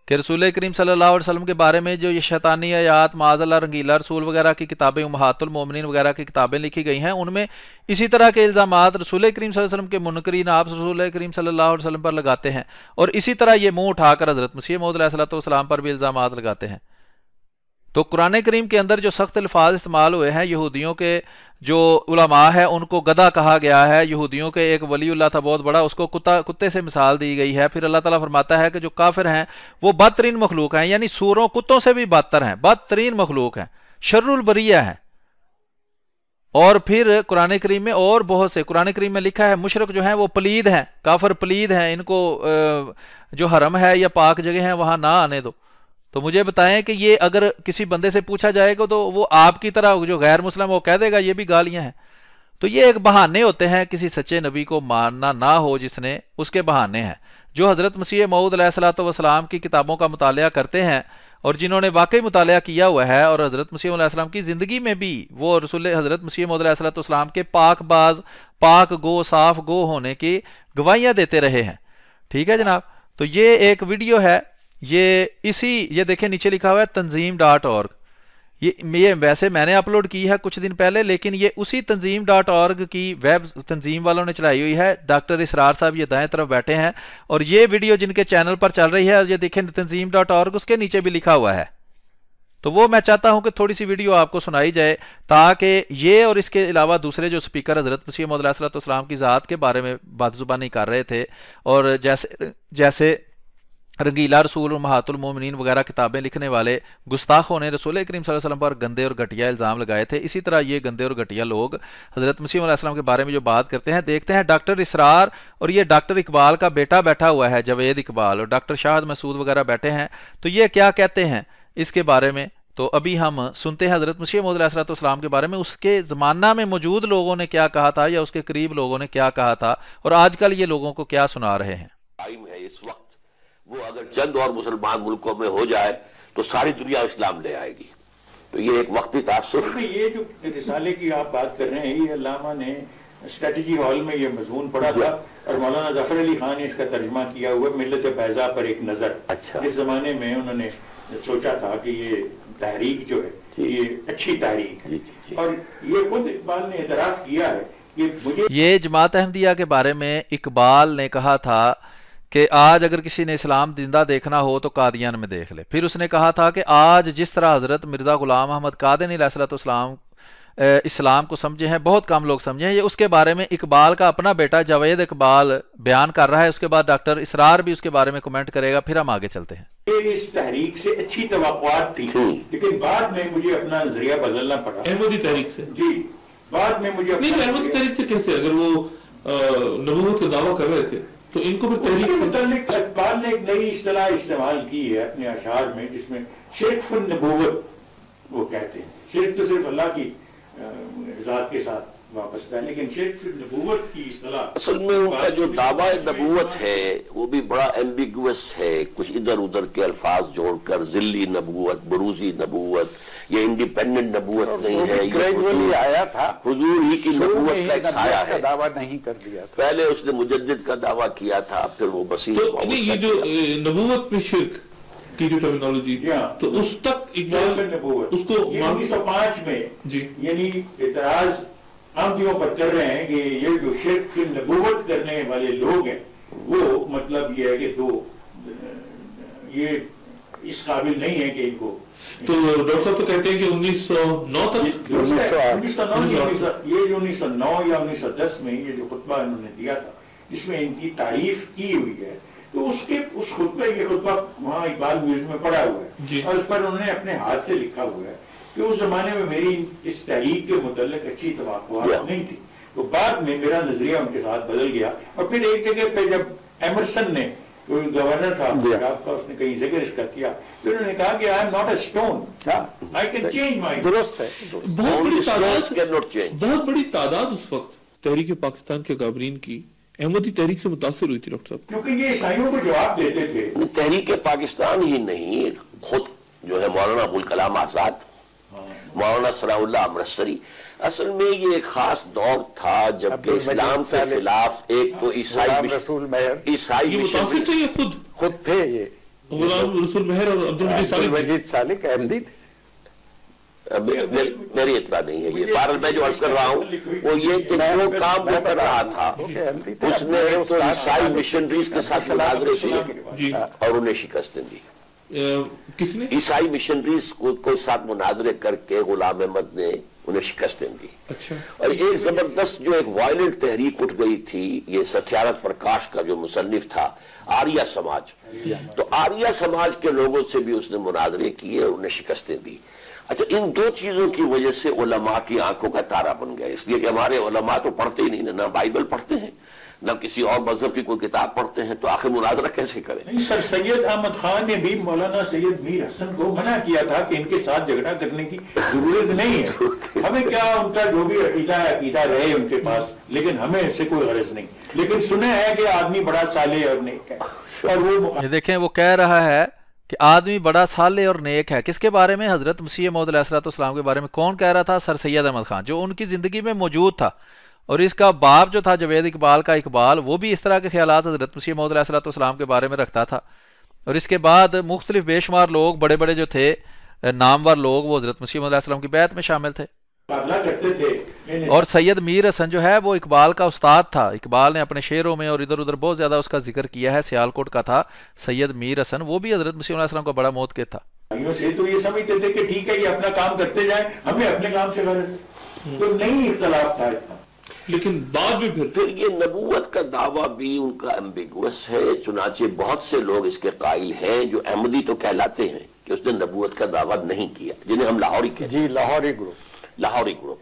کہ رسول کریم صلی اللہ علیہ وسلم کے بارے میں جو یہ شیطانی آیات معاذ اللہ رنگیلا رسول وغیرہ کی کتابیں امہات المومنین وغیرہ کی کتابیں لکھی گئی ہیں ان میں اسی طرح کے الزامات رسول کریم صلی اللہ علیہ وسلم کے منکرین آپ رسول کریم صلی اللہ علیہ وسلم پر لگاتے ہیں. اور اسی طرح یہ منہ اٹھا کر حضرت مسیح موعود علیہ السلام پر بھی الزامات لگاتے ہیں. تو قرآن کریم کے اندر جو سخت الفاظ استعمال ہوئے ہیں، یہودیوں کے جو علماء ہے ان کو گدھا کہا گیا ہے. یہودیوں کے ایک ولی اللہ تھا بہت بڑا، اس کو کتے سے مثال دی گئی ہے. پھر اللہ تعالیٰ فرماتا ہے کہ جو کافر ہیں وہ بدترین مخلوق ہیں، یعنی سوروں کتوں سے بھی بدتر ہیں، بدترین مخلوق ہیں، شر البریہ ہیں. اور پھر قرآن کریم میں اور بہت سے قرآن کریم میں لکھا ہے مشرک جو ہیں وہ پلید ہیں، کافر پلید ہیں، ان کو جو حرم ہے یا پاک جگہ ہیں وہاں نہ آنے دو. تو مجھے بتائیں کہ یہ اگر کسی بندے سے پوچھا جائے گا تو وہ آپ کی طرح جو غیر مسلم وہ کہہ دے گا یہ بھی گالیاں ہیں. تو یہ ایک بہانے ہوتے ہیں، کسی سچے نبی کو ماننا نہ ہو جس نے، اس کے بہانے ہیں. جو حضرت مسیح موعود علیہ السلام کی کتابوں کا مطالعہ کرتے ہیں اور جنہوں نے واقعی مطالعہ کیا ہوا ہے اور حضرت مسیح علیہ السلام کی زندگی میں بھی وہ رسول حضرت مسیح علیہ السلام کے پاک باز، پاک گو، صاف گو ہونے کی گواہیاں دیتے رہے ہیں. ٹھیک ہے جناب. تو یہ ایک ویڈیو ہے، یہ دیکھیں نیچے لکھا ہوا ہے tanzeem.org. یہ ویسے میں نے اپلوڈ کی ہے کچھ دن پہلے، لیکن یہ اسی tanzeem.org کی ویب تنظیم والوں نے چلائی ہوئی ہے. ڈاکٹر اسرار صاحب یہ دائیں طرف بیٹھے ہیں، اور یہ ویڈیو جن کے چینل پر چل رہی ہے، اور یہ دیکھیں tanzeem.org اس کے نیچے بھی لکھا ہوا ہے. تو وہ میں چاہتا ہوں کہ تھوڑی سی ویڈیو آپ کو سنائی جائے، تاکہ یہ اور اس کے علاوہ دوسرے جو سپیکر حضرت مسیح موعود علیہ السلام کی ذات کے بارے میں بات زبانی کر رہے تھے، اور جیسے رنگیلا رسول، امہات المومنین وغیرہ کتابیں لکھنے والے گستاخوں نے رسول کریم صلی اللہ علیہ وسلم پر گندے اور گھٹیا الزام لگائے تھے، اسی طرح یہ گندے اور گھٹیا لوگ حضرت مسیح علیہ السلام کے بارے میں جو بات کرتے ہیں. دیکھتے ہیں ڈاکٹر اسرار، اور یہ ڈاکٹر اقبال کا بیٹا بیٹھا ہوا ہے، جاوید اقبال، اور ڈاکٹر شاہد مسعود وغیرہ بیٹھے ہیں. تو یہ کیا کہتے ہیں اس کے بارے میں. تو ابھی ہم سنتے ہیں حضرت مسیح موعود علیہ السلام کے بارے میں، اس کے زمانہ میں موجود لوگوں نے کیا کہا تھا، یا اس کے قریب لوگوں نے کیا کہا تھا، اور آج کل یہ لوگوں کو کیا سنا رہے ہیں. ٹائم ہے اس وقت، وہ اگر چند اور مسلمان ملکوں میں ہو جائے تو ساری دنیا اسلام لے آئے گی. تو یہ ایک وقتی تاثر. یہ جو رسالے کی آپ بات کر رہے ہیں، یہ علامہ نے اسٹریٹجی ہال میں یہ مضمون پڑھا تھا، اور مولانا ظفر علی خان نے اس کا ترجمہ کیا ہوا ملت بیضاء پر ایک نظر. اچھا. اس زمانے میں انہوں نے سوچا تھا کہ یہ تحریک جو ہے یہ اچھی تحریک ہے، اور یہ خود اقبال نے اعتراف کیا ہے کہ مجھے یہ جماعت احمدیہ کے بارے میں اقبال نے کہا تھا کہ آج اگر کسی نے اسلام زندہ دیکھنا ہو تو قادیان میں دیکھ لے. پھر اس نے کہا تھا کہ آج جس طرح حضرت مرزا غلام احمد قادیانی علیہ السلام اسلام کو سمجھے ہیں، بہت کم لوگ سمجھے ہیں. یہ اس کے بارے میں اقبال کا اپنا بیٹا جاوید اقبال بیان کر رہا ہے. اس کے بعد ڈاکٹر اسرار بھی اس کے بارے میں کمنٹ کرے گا، پھر ہم آگے چلتے ہیں. اس تحریک سے اچھی توقعات تھی، لیکن بعد میں مجھے اپنا نظریہ بدلنا پڑا. احمدی تحریک سے؟ جی، بعد میں مجھے نہیں، احمدی تحریک سے کیسے؟ اگر وہ نبوت کا دعویٰ کر رہے تھے تو ان کو پھر تحریک سے متعلق اقبال نے ایک نئی اصطلاح استعمال کی ہے اپنے اشعار میں، جس میں شرک فی النبوت وہ کہتے ہیں. شرک تو صرف اللہ کی ذات کے ساتھ وابستہ ہے، لیکن شرک فی النبوت کی اصطلاح اصل میں ان کا جو دعویٰ نبوت ہے وہ بھی بڑا ایمبیگوس ہے، کچھ ادھر ادھر کے الفاظ جوڑ کر. ذلی نبوت، بروزی نبوت، یہ انڈیپینڈنٹ نبوت نہیں ہے، گریجولی آیا تھا، حضور ہی کی نبوت کا ایک سایہ ہے. دعویٰ نہیں کر دیا تھا. پہلے اس نے مجدد کا دعویٰ کیا تھا، پھر وہ مسیح. تو نہیں، یہ جو نبوت میں شرک کی جو ٹرمینالوجی، تو اس تک نبوت اس کو 1905 میں جی یعنی اعتراض احمدیوں پر کر رہے ہیں کہ یہ جو شرک فی النبوت کرنے والے لوگ ہیں وہ مطلب یہ ہے کہ یہ اس قابل نہیں ہے کہ ان کو. تو ڈاکٹر صاحب تو کہتے ہیں کہ 1909 تک، 1909 یہ جو 1909 یا 1910 میں یہ جو خطبہ انہوں نے دیا تھا جس میں ان کی تعریف کی ہوئی ہے، تو اس خطبہ یہ خطبہ وہاں اقبال میوزیم میں پڑا ہوا ہے، اور اس پر انہوں نے اپنے ہاتھ سے لکھا ہوا ہے کہ اس زمانے میں میری اس تحریک کے متعلق اچھی توقعات نہیں تھی. تو بعد میں میرا نظریہ ان کے ساتھ بدل گیا، اور پھر ایک جگہ پہ جب ایمرسن نے کوئی گورنر تھا پنجاب کا، اس نے کہیں ذکر اس کا کیا، تو انہوں نے کہا کہ I am not a stone, I can change my mind. درست ہے. بہت بڑی تعداد اس وقت تحریک پاکستان کے اکابرین کی احمدی تحریک سے متاثر ہوئی تھی ڈاکٹر صاحب، کیونکہ یہ عیسائیوں کو جواب دیتے تھے. تحریک پاکستان ہی نہیں، خود جو ہے مولانا ابوالکلام آزاد، مولانا ثناء اللہ امرتسری. اصل میں یہ ایک خاص دور تھا جب کہ اسلام کے خلاف ایک تو عیسائی رسول مہر، یہ متاثر تھے، یہ خود تھے، یہ غلام رسول مہر اور عبدالمجید سالک احمدی تھے. میری اطلاع نہیں ہے. یہ بہرحال میں جو عرض کر رہا ہوں وہ یہ کہ وہ کام وہ کر رہا تھا، اس نے تو عیسائی مشنریز کے ساتھ مناظرے کیے اور انہیں شکستیں دی. کس نے؟ عیسائی مشنریز کو ساتھ مناظرے کر کے غلام احمد نے انہیں شکستیں دی. اچھا. اور ایک زبردست جو ایک وائلنٹ تحریک اٹھ گئی تھی، یہ ستیارتھ پرکاش کا جو مصنف تھا، آریہ سماج. تو آریہ سماج کے لوگوں سے بھی اس نے مناظرے کیے اور انہیں شکستیں دی. اچھا، ان دو چیزوں کی وجہ سے علماء کی آنکھوں کا تارا بن گیا، اس لیے کہ ہمارے علماء تو پڑھتے ہی نہیں، نہ بائبل پڑھتے ہیں نہ کسی اور مذہب کی کوئی کتاب پڑھتے ہیں، تو آخر مناظرہ کیسے کریں؟ نہیں سر، سید احمد خان نے بھی مولانا سید میر حسن کو منع کیا تھا کہ ان کے ساتھ جھگڑا کرنے کی ضرورت نہیں ہے، ہمیں کیا ان کا جو بھی عقیدہ رہے ان کے پاس، لیکن ہمیں اس سے کوئی غرض نہیں. لیکن سنے ہے کہ آدمی بڑا صالح اور نیک ہے، اور وہ یہ دیکھیں وہ کہہ رہا ہے کہ آدمی بڑا صالح اور نیک ہے. کس کے بارے میں؟ حضرت مسیح موعود علیہ السلام کے بارے میں. کون کہہ رہا تھا؟ سر سید احمد خان، جو ان کی زندگی میں موجود تھا. اور اس کا باپ جو تھا جاوید اقبال کا اقبال، وہ بھی اس طرح کے خیالات حضرت مسیح موعود علیہ السلام کے بارے میں رکھتا تھا. اور اس کے بعد مختلف بے شمار لوگ، بڑے بڑے جو تھے نامور لوگ، وہ حضرت مسیح موعود علیہ السلام کی بیعت میں شامل تھے. کرتے تھے. اور سید میر حسن جو ہے وہ اقبال کا استاد تھا. اقبال نے اپنے شعروں میں اور ادھر ادھر بہت زیادہ اس کا ذکر کیا ہے. سیالکوٹ کا تھا سید میر حسن، وہ بھی حضرت مسیح علیہ السلام کا بڑا موتقد تھا. سے تو یہ سمجھتے تھے کہ ٹھیک ہے یہ اپنا کام کرتے جائیں، ہمیں اپنے کام سے غرض. تو نہیں اختلاف تھا اتنا. لیکن بعد میں پھر یہ نبوت کا دعویٰ بھی ان کا ایمبیگوس ہے. چنانچہ بہت سے لوگ اس کے قائل ہیں جو احمدی تو کہلاتے ہیں کہ اس نے نبوت کا دعویٰ نہیں کیا، جنہیں ہم لاہوری کہتے ہیں. جی لاہوری گروپ.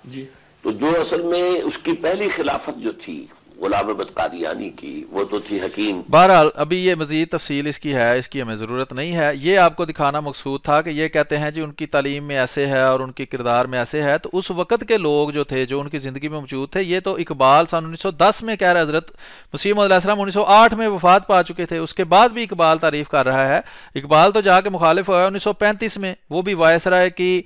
جی تو جو اصل میں اس کی پہلی خلافت جو تھی غلام احمد قادیانی کی، وہ تو تھی حکیم. بہرحال ابھی یہ مزید تفصیل اس کی ہے، اس کی ہمیں ضرورت نہیں ہے. یہ آپ کو دکھانا مقصود تھا کہ یہ کہتے ہیں جی ان کی تعلیم میں ایسے ہے اور ان کی کردار میں ایسے ہے. تو اس وقت کے لوگ جو تھے، جو ان کی زندگی میں موجود تھے، یہ تو اقبال سن 1910 میں کہہ رہا ہے. حضرت مسیح موعود علیہ السلام 1908 میں وفات پا چکے تھے. اس کے بعد بھی اقبال تعریف کر رہا ہے. اقبال تو جا کے مخالف ہوا 1935 میں، وہ بھی وائسرائے کی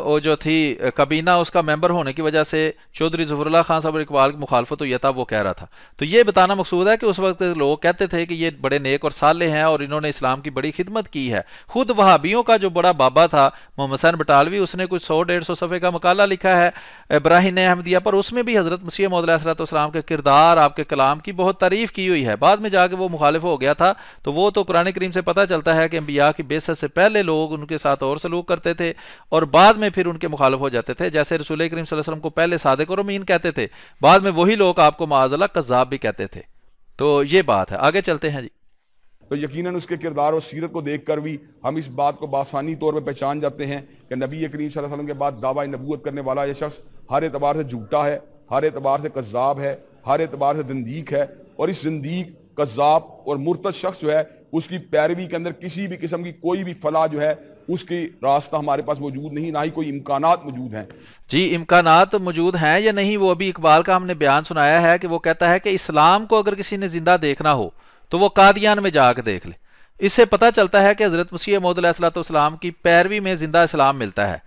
وہ جو تھی کابینہ، اس کا ممبر ہونے کی وجہ سے چودھری ظفر اللہ خان صاحب اقبال کی مخالفت ہوئی تھا، وہ کہہ رہا تھا. تو یہ بتانا مقصود ہے کہ اس وقت لوگ کہتے تھے کہ یہ بڑے نیک اور صالح ہیں اور انہوں نے اسلام کی بڑی خدمت کی ہے. خود وہابیوں کا جو بڑا بابا تھا محمد حسین بٹالوی، اس نے کچھ 100-150 صفحے کا مقالہ لکھا ہے براہین احمدیہ پر. اس میں بھی حضرت مسیح موعود علیہ السلام کے کردار، آپ کے کلام کی بہت تعریف کی ہوئی ہے. بعد میں جا کے وہ مخالف ہو گیا تھا. تو وہ تو قرآن کریم سے پتہ چلتا ہے کہ انبیاء کی بعثت سے پہلے لوگ ان کے ساتھ اور سلوک کرتے تھے اور بعد میں پھر ان کے مخالف ہو جاتے تھے. جیسے رسول کریم صلی اللہ علیہ وسلم کو پہلے صادق اور امین کہتے تھے، بعد میں وہی لوگ آپ کو معاذ اللہ کذاب بھی کہتے تھے. تو یہ بات ہے. آگے چلتے ہیں جی. تو یقیناً اس کے کردار اور سیرت کو دیکھ کر بھی ہم اس بات کو بآسانی طور پہ پہچان جاتے ہیں کہ نبی کریم صلی اللہ علیہ وسلم کے بعد دعویٰ نبوت کرنے والا یہ شخص ہر اعتبار سے جھوٹا ہے، ہر اعتبار سے کذاب ہے، ہر اعتبار سے زندیق ہے. اور اس زندیق، کذاب اور مرتد شخص جو ہے، اس کی پیروی کے اندر کسی بھی قسم کی کوئی بھی فلاح جو ہے اس کی راستہ ہمارے پاس موجود نہیں، نہ ہی کوئی امکانات موجود ہیں. جی امکانات موجود ہیں یا نہیں، وہ ابھی اقبال کا ہم نے بیان سنایا ہے کہ وہ کہتا ہے کہ اسلام کو اگر کسی نے زندہ دیکھنا ہو تو وہ قادیان میں جا کے دیکھ لے. اس سے پتہ چلتا ہے کہ حضرت مسیح موعود علیہ السلام کی پیروی میں زندہ اسلام ملتا ہے.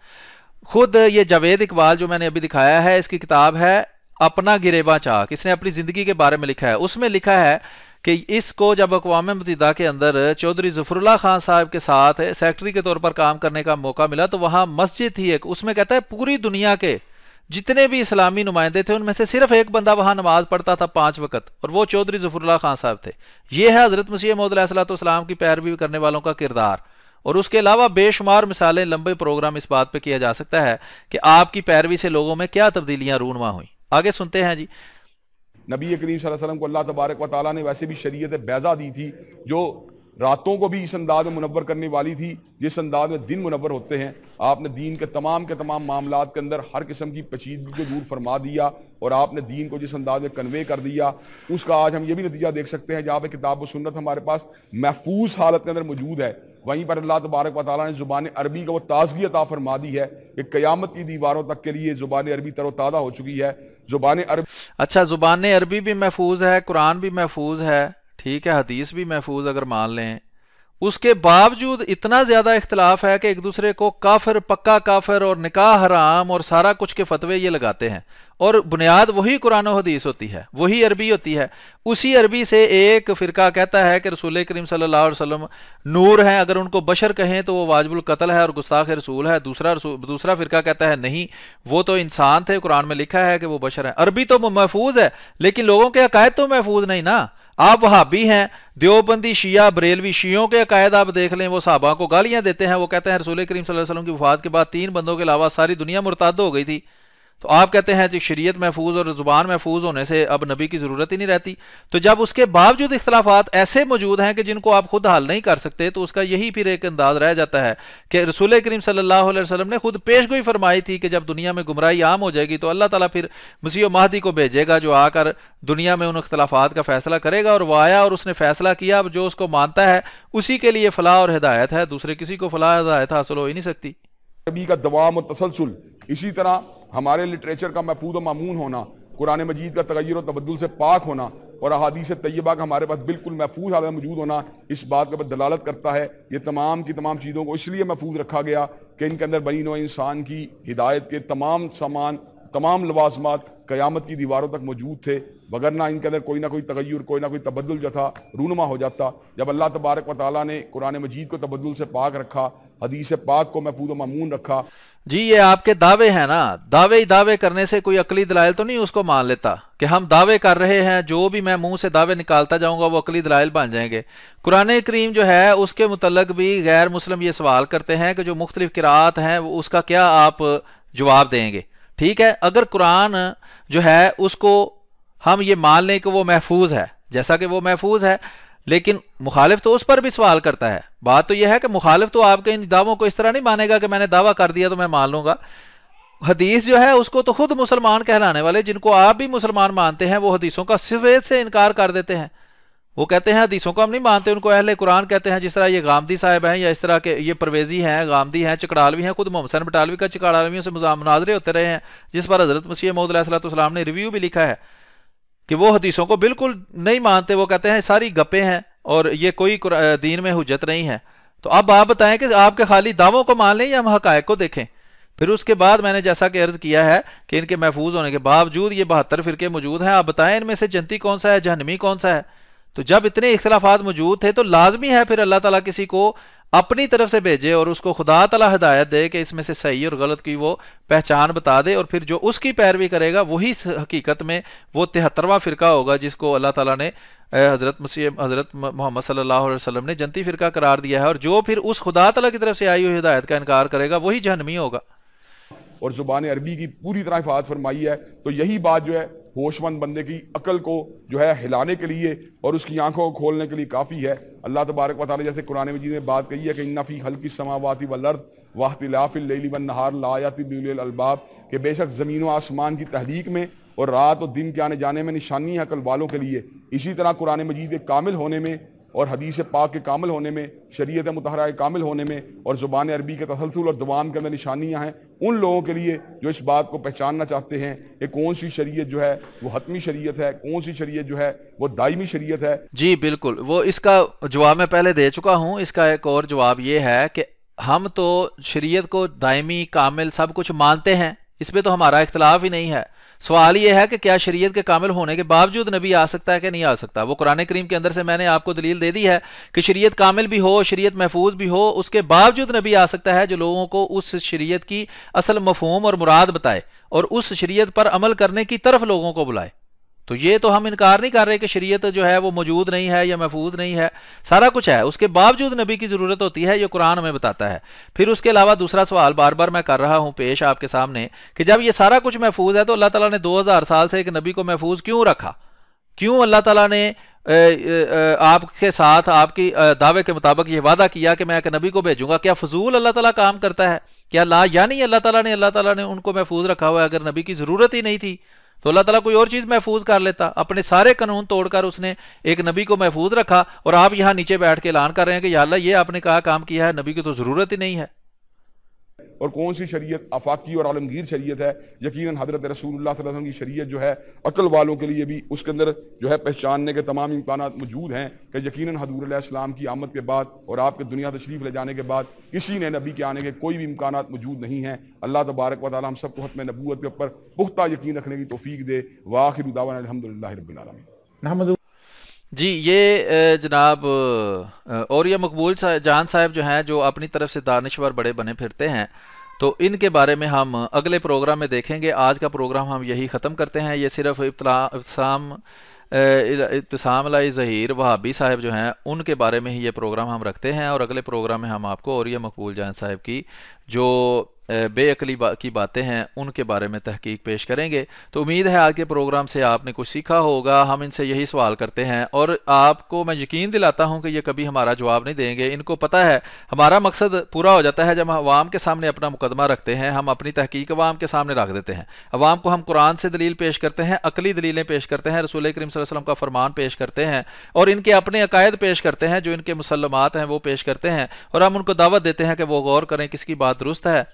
خود یہ جاوید اقبال جو میں نے ابھی دکھایا ہے، اس کی کتاب ہے اپنا گریباں چاک. اس نے اپنی زندگی کے بارے میں لکھا ہے. اس میں لکھا ہے کہ اس کو جب اقوام متحدہ کے اندر چودھری ظفر اللہ خان صاحب کے ساتھ سیکٹری کے طور پر کام کرنے کا موقع ملا تو وہاں مسجد تھی ایک. اس میں کہتا ہے پوری دنیا کے جتنے بھی اسلامی نمائندے تھے ان میں سے صرف ایک بندہ وہاں نماز پڑھتا تھا 5 وقت، اور وہ چودھری ظفر اللہ خان صاحب تھے. یہ ہے حضرت مسیح موعود علیہ السلام کی پیروی کرنے والوں کا کردار. اور اس کے علاوہ بے شمار مثالیں، لمبے پروگرام اس بات پہ کیا جا سکتا ہے کہ آپ کی پیروی سے لوگوں میں کیا تبدیلیاں رونما ہوئیں. آگے سنتے ہیں جی. نبی کریم صلی اللہ علیہ وسلم کو اللہ تبارک و تعالیٰ نے ویسے بھی شریعت بیضا دی تھی جو راتوں کو بھی اس انداز میں منور کرنے والی تھی جس انداز میں دن منور ہوتے ہیں. آپ نے دین کے تمام معاملات کے اندر ہر قسم کی پیچیدگی کو دور فرما دیا اور آپ نے دین کو جس انداز میں کنوے کر دیا، اس کا آج ہم یہ بھی نتیجہ دیکھ سکتے ہیں. جہاں پہ کتاب و سنت ہمارے پاس محفوظ حالت کے اندر موجود ہے، وہیں پر اللہ تبارک و تعالیٰ نے زبان عربی کا وہ تازگی عطا فرما دی ہے کہ قیامت کی دیواروں تک کے لیے زبان عربی تر و تازہ ہو چکی ہے. زبان عربی، اچھا زبان عربی بھی محفوظ ہے، قرآن بھی محفوظ ہے، ٹھیک ہے، حدیث بھی محفوظ اگر مان لیں. اس کے باوجود اتنا زیادہ اختلاف ہے کہ ایک دوسرے کو کافر، پکا کافر اور نکاح حرام اور سارا کچھ کے فتوے یہ لگاتے ہیں. اور بنیاد وہی قرآن و حدیث ہوتی ہے، وہی عربی ہوتی ہے. اسی عربی سے ایک فرقہ کہتا ہے کہ رسول کریم صلی اللہ علیہ وسلم نور ہیں، اگر ان کو بشر کہیں تو وہ واجب القتل ہے اور گستاخ رسول ہے. دوسرا فرقہ کہتا ہے نہیں، وہ تو انسان تھے، قرآن میں لکھا ہے کہ وہ بشر ہیں. عربی تو محفوظ ہے لیکن لوگوں کے عقائد تو محفوظ نہیں نا. آپ وہابی ہیں، دیوبندی، شیعہ، بریلوی، شیعوں کے عقائد آپ دیکھ لیں، وہ صحابہ کو گالیاں دیتے ہیں. وہ کہتے ہیں رسول کریم صلی اللہ علیہ وسلم کی وفات کے بعد 3 بندوں کے علاوہ ساری دنیا مرتد ہو گئی تھی. تو آپ کہتے ہیں کہ شریعت محفوظ اور زبان محفوظ ہونے سے اب نبی کی ضرورت ہی نہیں رہتی. تو جب اس کے باوجود اختلافات ایسے موجود ہیں کہ جن کو آپ خود حل نہیں کر سکتے، تو اس کا یہی پھر ایک انداز رہ جاتا ہے کہ رسول کریم صلی اللہ علیہ وسلم نے خود پیش گوئی فرمائی تھی کہ جب دنیا میں گمراہی عام ہو جائے گی تو اللہ تعالیٰ پھر مسیح و مہدی کو بھیجے گا جو آ کر دنیا میں ان اختلافات کا فیصلہ کرے گا. اور وہ آیا اور اس نے فیصلہ کیا. اب جو اس کو مانتا ہے اسی کے لیے فلاح اور ہدایت ہے، دوسرے کسی کو فلاح ہدایت حاصل ہو ہی نہیں سکتی. عربی کا دوام و تسلسل، اسی طرح ہمارے لٹریچر کا محفوظ و مامون ہونا، قرآن مجید کا تغیر و تبدل سے پاک ہونا، اور احادیث طیبہ کا ہمارے پاس بالکل محفوظ حالت میں موجود ہونا اس بات کے اوپر دلالت کرتا ہے. یہ تمام کی تمام چیزوں کو اس لیے محفوظ رکھا گیا کہ ان کے اندر بنی نوع انسان کی ہدایت کے تمام سامان، تمام لوازمات قیامت کی دیواروں تک موجود تھے، وگرنہ ان کے اندر کوئی نہ کوئی تغیر، کوئی نہ کوئی تبدل جو تھا رونما ہو جاتا. جب اللہ تبارک و تعالیٰ نے قرآن مجید کو تبدل سے پاک رکھا، حدیث پاک کو محفوظ و مامون رکھا. جی یہ آپ کے دعوے ہیں نا، دعوے ہی دعوے کرنے سے کوئی عقلی دلائل تو نہیں اس کو مان لیتا کہ ہم دعوے کر رہے ہیں، جو بھی میں منہ سے دعوے نکالتا جاؤں گا وہ عقلی دلائل بن جائیں گے. قرآن کریم جو ہے اس کے متعلق بھی غیر مسلم یہ سوال کرتے ہیں کہ جو مختلف قراءات ہیں اس کا کیا آپ جواب دیں گے. ٹھیک ہے، اگر قرآن جو ہے اس کو ہم یہ مان لیں کہ وہ محفوظ ہے، جیسا کہ وہ محفوظ ہے، لیکن مخالف تو اس پر بھی سوال کرتا ہے. بات تو یہ ہے کہ مخالف تو آپ کے ان دعووں کو اس طرح نہیں مانے گا کہ میں نے دعویٰ کر دیا تو میں مان لوں گا. حدیث جو ہے اس کو تو خود مسلمان کہلانے والے جن کو آپ بھی مسلمان مانتے ہیں وہ حدیثوں کا سفید سے انکار کر دیتے ہیں. وہ کہتے ہیں حدیثوں کو ہم نہیں مانتے، ان کو اہل قرآن کہتے ہیں. جس طرح یہ غامدی صاحب ہیں یا اس طرح کے یہ پرویزی ہیں، غامدی ہیں، چکڑالوی ہیں. خود محمد حسین بٹالوی کا چکڑالویوں سے مناظرے ہوتے رہے ہیں جس پر حضرت مسیح موعود علیہ السلام نے ریویو بھی لکھا ہے کہ وہ حدیثوں کو بالکل نہیں مانتے. وہ کہتے ہیں ساری گپیں ہیں اور یہ کوئی دین میں حجت نہیں ہے. تو اب آپ بتائیں کہ آپ کے خالی دعووں کو مان لیں یا ہم حقائق کو دیکھیں. پھر اس کے بعد میں نے جیسا کہ عرض کیا ہے کہ ان کے محفوظ ہونے کے باوجود یہ 72 فرقے موجود ہیں. آپ بتائیں ان میں سے جنتی کون سا ہے، جہنمی کون سا ہے؟ تو جب اتنے اختلافات موجود تھے تو لازمی ہے پھر اللہ تعالیٰ کسی کو اپنی طرف سے بھیجے اور اس کو خدا تعالیٰ ہدایت دے کہ اس میں سے صحیح اور غلط کی وہ پہچان بتا دے، اور پھر جو اس کی پیروی کرے گا وہی حقیقت میں وہ 73واں فرقہ ہوگا جس کو اللہ تعالیٰ نے حضرت محمد صلی اللہ علیہ وسلم نے جنتی فرقہ قرار دیا ہے. اور جو پھر اس خدا تعالیٰ کی طرف سے آئی ہوئی ہدایت کا انکار کرے گا وہی جہنمی ہوگا. اور زبان عربی کی پوری طرح حفاظت فرمائی ہے. تو یہی بات جو ہے ہوش مند بندے کی عقل کو جو ہے ہلانے کے لیے اور اس کی آنکھوں کو کھولنے کے لیے کافی ہے. اللہ تبارک و تعالیٰ جیسے قرآن مجید میں بات کہی ہے کہ ان فی خلق السماوات والارض واختلاف اللیل والنہار لآیات لأولی الالباب، کہ بے شک زمین و آسمان کی تحریک میں اور رات اور دن کے آنے جانے میں نشانی ہے عقل والوں کے لیے. اسی طرح قرآن مجید کے کامل ہونے میں اور حدیث پاک کے کامل ہونے میں، شریعت مطہرہ کے کامل ہونے میں اور زبان عربی کے تسلسل اور دوام کے اندر نشانیاں ہیں ان لوگوں کے لیے جو اس بات کو پہچاننا چاہتے ہیں کہ کون سی شریعت جو ہے وہ حتمی شریعت ہے، کون سی شریعت جو ہے وہ دائمی شریعت ہے. جی بالکل، وہ اس کا جواب میں پہلے دے چکا ہوں. اس کا ایک اور جواب یہ ہے کہ ہم تو شریعت کو دائمی کامل سب کچھ مانتے ہیں، اس پہ تو ہمارا اختلاف ہی نہیں ہے. سوال یہ ہے کہ کیا شریعت کے کامل ہونے کے باوجود نبی آ سکتا ہے کہ نہیں آ سکتا. وہ قرآن کریم کے اندر سے میں نے آپ کو دلیل دے دی ہے کہ شریعت کامل بھی ہو، شریعت محفوظ بھی ہو، اس کے باوجود نبی آ سکتا ہے جو لوگوں کو اس شریعت کی اصل مفہوم اور مراد بتائے اور اس شریعت پر عمل کرنے کی طرف لوگوں کو بلائے. تو یہ تو ہم انکار نہیں کر رہے کہ شریعت جو ہے وہ موجود نہیں ہے یا محفوظ نہیں ہے، سارا کچھ ہے. اس کے باوجود نبی کی ضرورت ہوتی ہے، یہ قرآن ہمیں بتاتا ہے. پھر اس کے علاوہ دوسرا سوال بار بار میں کر رہا ہوں پیش آپ کے سامنے کہ جب یہ سارا کچھ محفوظ ہے تو اللہ تعالیٰ نے 2000 سال سے ایک نبی کو محفوظ کیوں رکھا؟ کیوں اللہ تعالیٰ نے آپ کے ساتھ آپ کی دعوے کے مطابق یہ وعدہ کیا کہ میں ایک نبی کو بھیجوں گا؟ کیا فضول اللہ تعالیٰ کام کرتا ہے؟ کیا لا یعنی اللہ تعالیٰ نے ان کو محفوظ رکھا ہوا ہے؟ اگر نبی کی ضرورت ہی نہیں تھی تو اللہ تعالیٰ کوئی اور چیز محفوظ کر لیتا. اپنے سارے قانون توڑ کر اس نے ایک نبی کو محفوظ رکھا اور آپ یہاں نیچے بیٹھ کے اعلان کر رہے ہیں کہ یا اللہ یہ آپ نے کہا کام کیا ہے، نبی کی تو ضرورت ہی نہیں ہے. اور کون سی شریعت آفاقی اور عالمگیر شریعت ہے؟ یقیناً حضرت رسول اللہ صلی اللہ علیہ وسلم کی شریعت جو ہے عقل والوں کے لیے بھی اس کے اندر جو ہے پہچاننے کے تمام امکانات موجود ہیں کہ یقیناً حضور علیہ السلام کی آمد کے بعد اور آپ کے دنیا تشریف لے جانے کے بعد کسی نے نبی کے آنے کے کوئی بھی امکانات موجود نہیں ہیں. اللہ تبارک و تعالی ہم سب کو ختم نبوت کے اوپر پختہ یقین رکھنے کی توفیق دے. وآخر دعوانا الحمدللہ رب العالمین. جی یہ جناب اور یہ مقبول جان صاحب جو ہیں جو اپنی طرف سے دانشور بڑے بنے پھرتے ہیں، تو ان کے بارے میں ہم اگلے پروگرام میں دیکھیں گے. آج کا پروگرام ہم یہی ختم کرتے ہیں. یہ صرف ابتسام علی ظہیر وہابی صاحب جو ہیں ان کے بارے میں ہی یہ پروگرام ہم رکھتے ہیں، اور اگلے پروگرام میں ہم آپ کو اور یہ مقبول جان صاحب کی جو بے عقلی کی باتیں ہیں ان کے بارے میں تحقیق پیش کریں گے. تو امید ہے آج کے پروگرام سے آپ نے کچھ سیکھا ہوگا. ہم ان سے یہی سوال کرتے ہیں اور آپ کو میں یقین دلاتا ہوں کہ یہ کبھی ہمارا جواب نہیں دیں گے. ان کو پتہ ہے ہمارا مقصد پورا ہو جاتا ہے جب ہم عوام کے سامنے اپنا مقدمہ رکھتے ہیں، ہم اپنی تحقیق عوام کے سامنے رکھ دیتے ہیں. عوام کو ہم قرآن سے دلیل پیش کرتے ہیں، عقلی دلیلیں پیش کرتے ہیں، رسول کریم صلی اللہ علیہ وسلم کا فرمان پیش کرتے ہیں اور ان کے اپنے عقائد پیش کرتے ہیں، جو ان کے مسلمات ہیں وہ پیش کرتے ہیں، اور ہم ان کو دعوت دیتے ہیں کہ وہ غور کریں کس کی بات درست ہے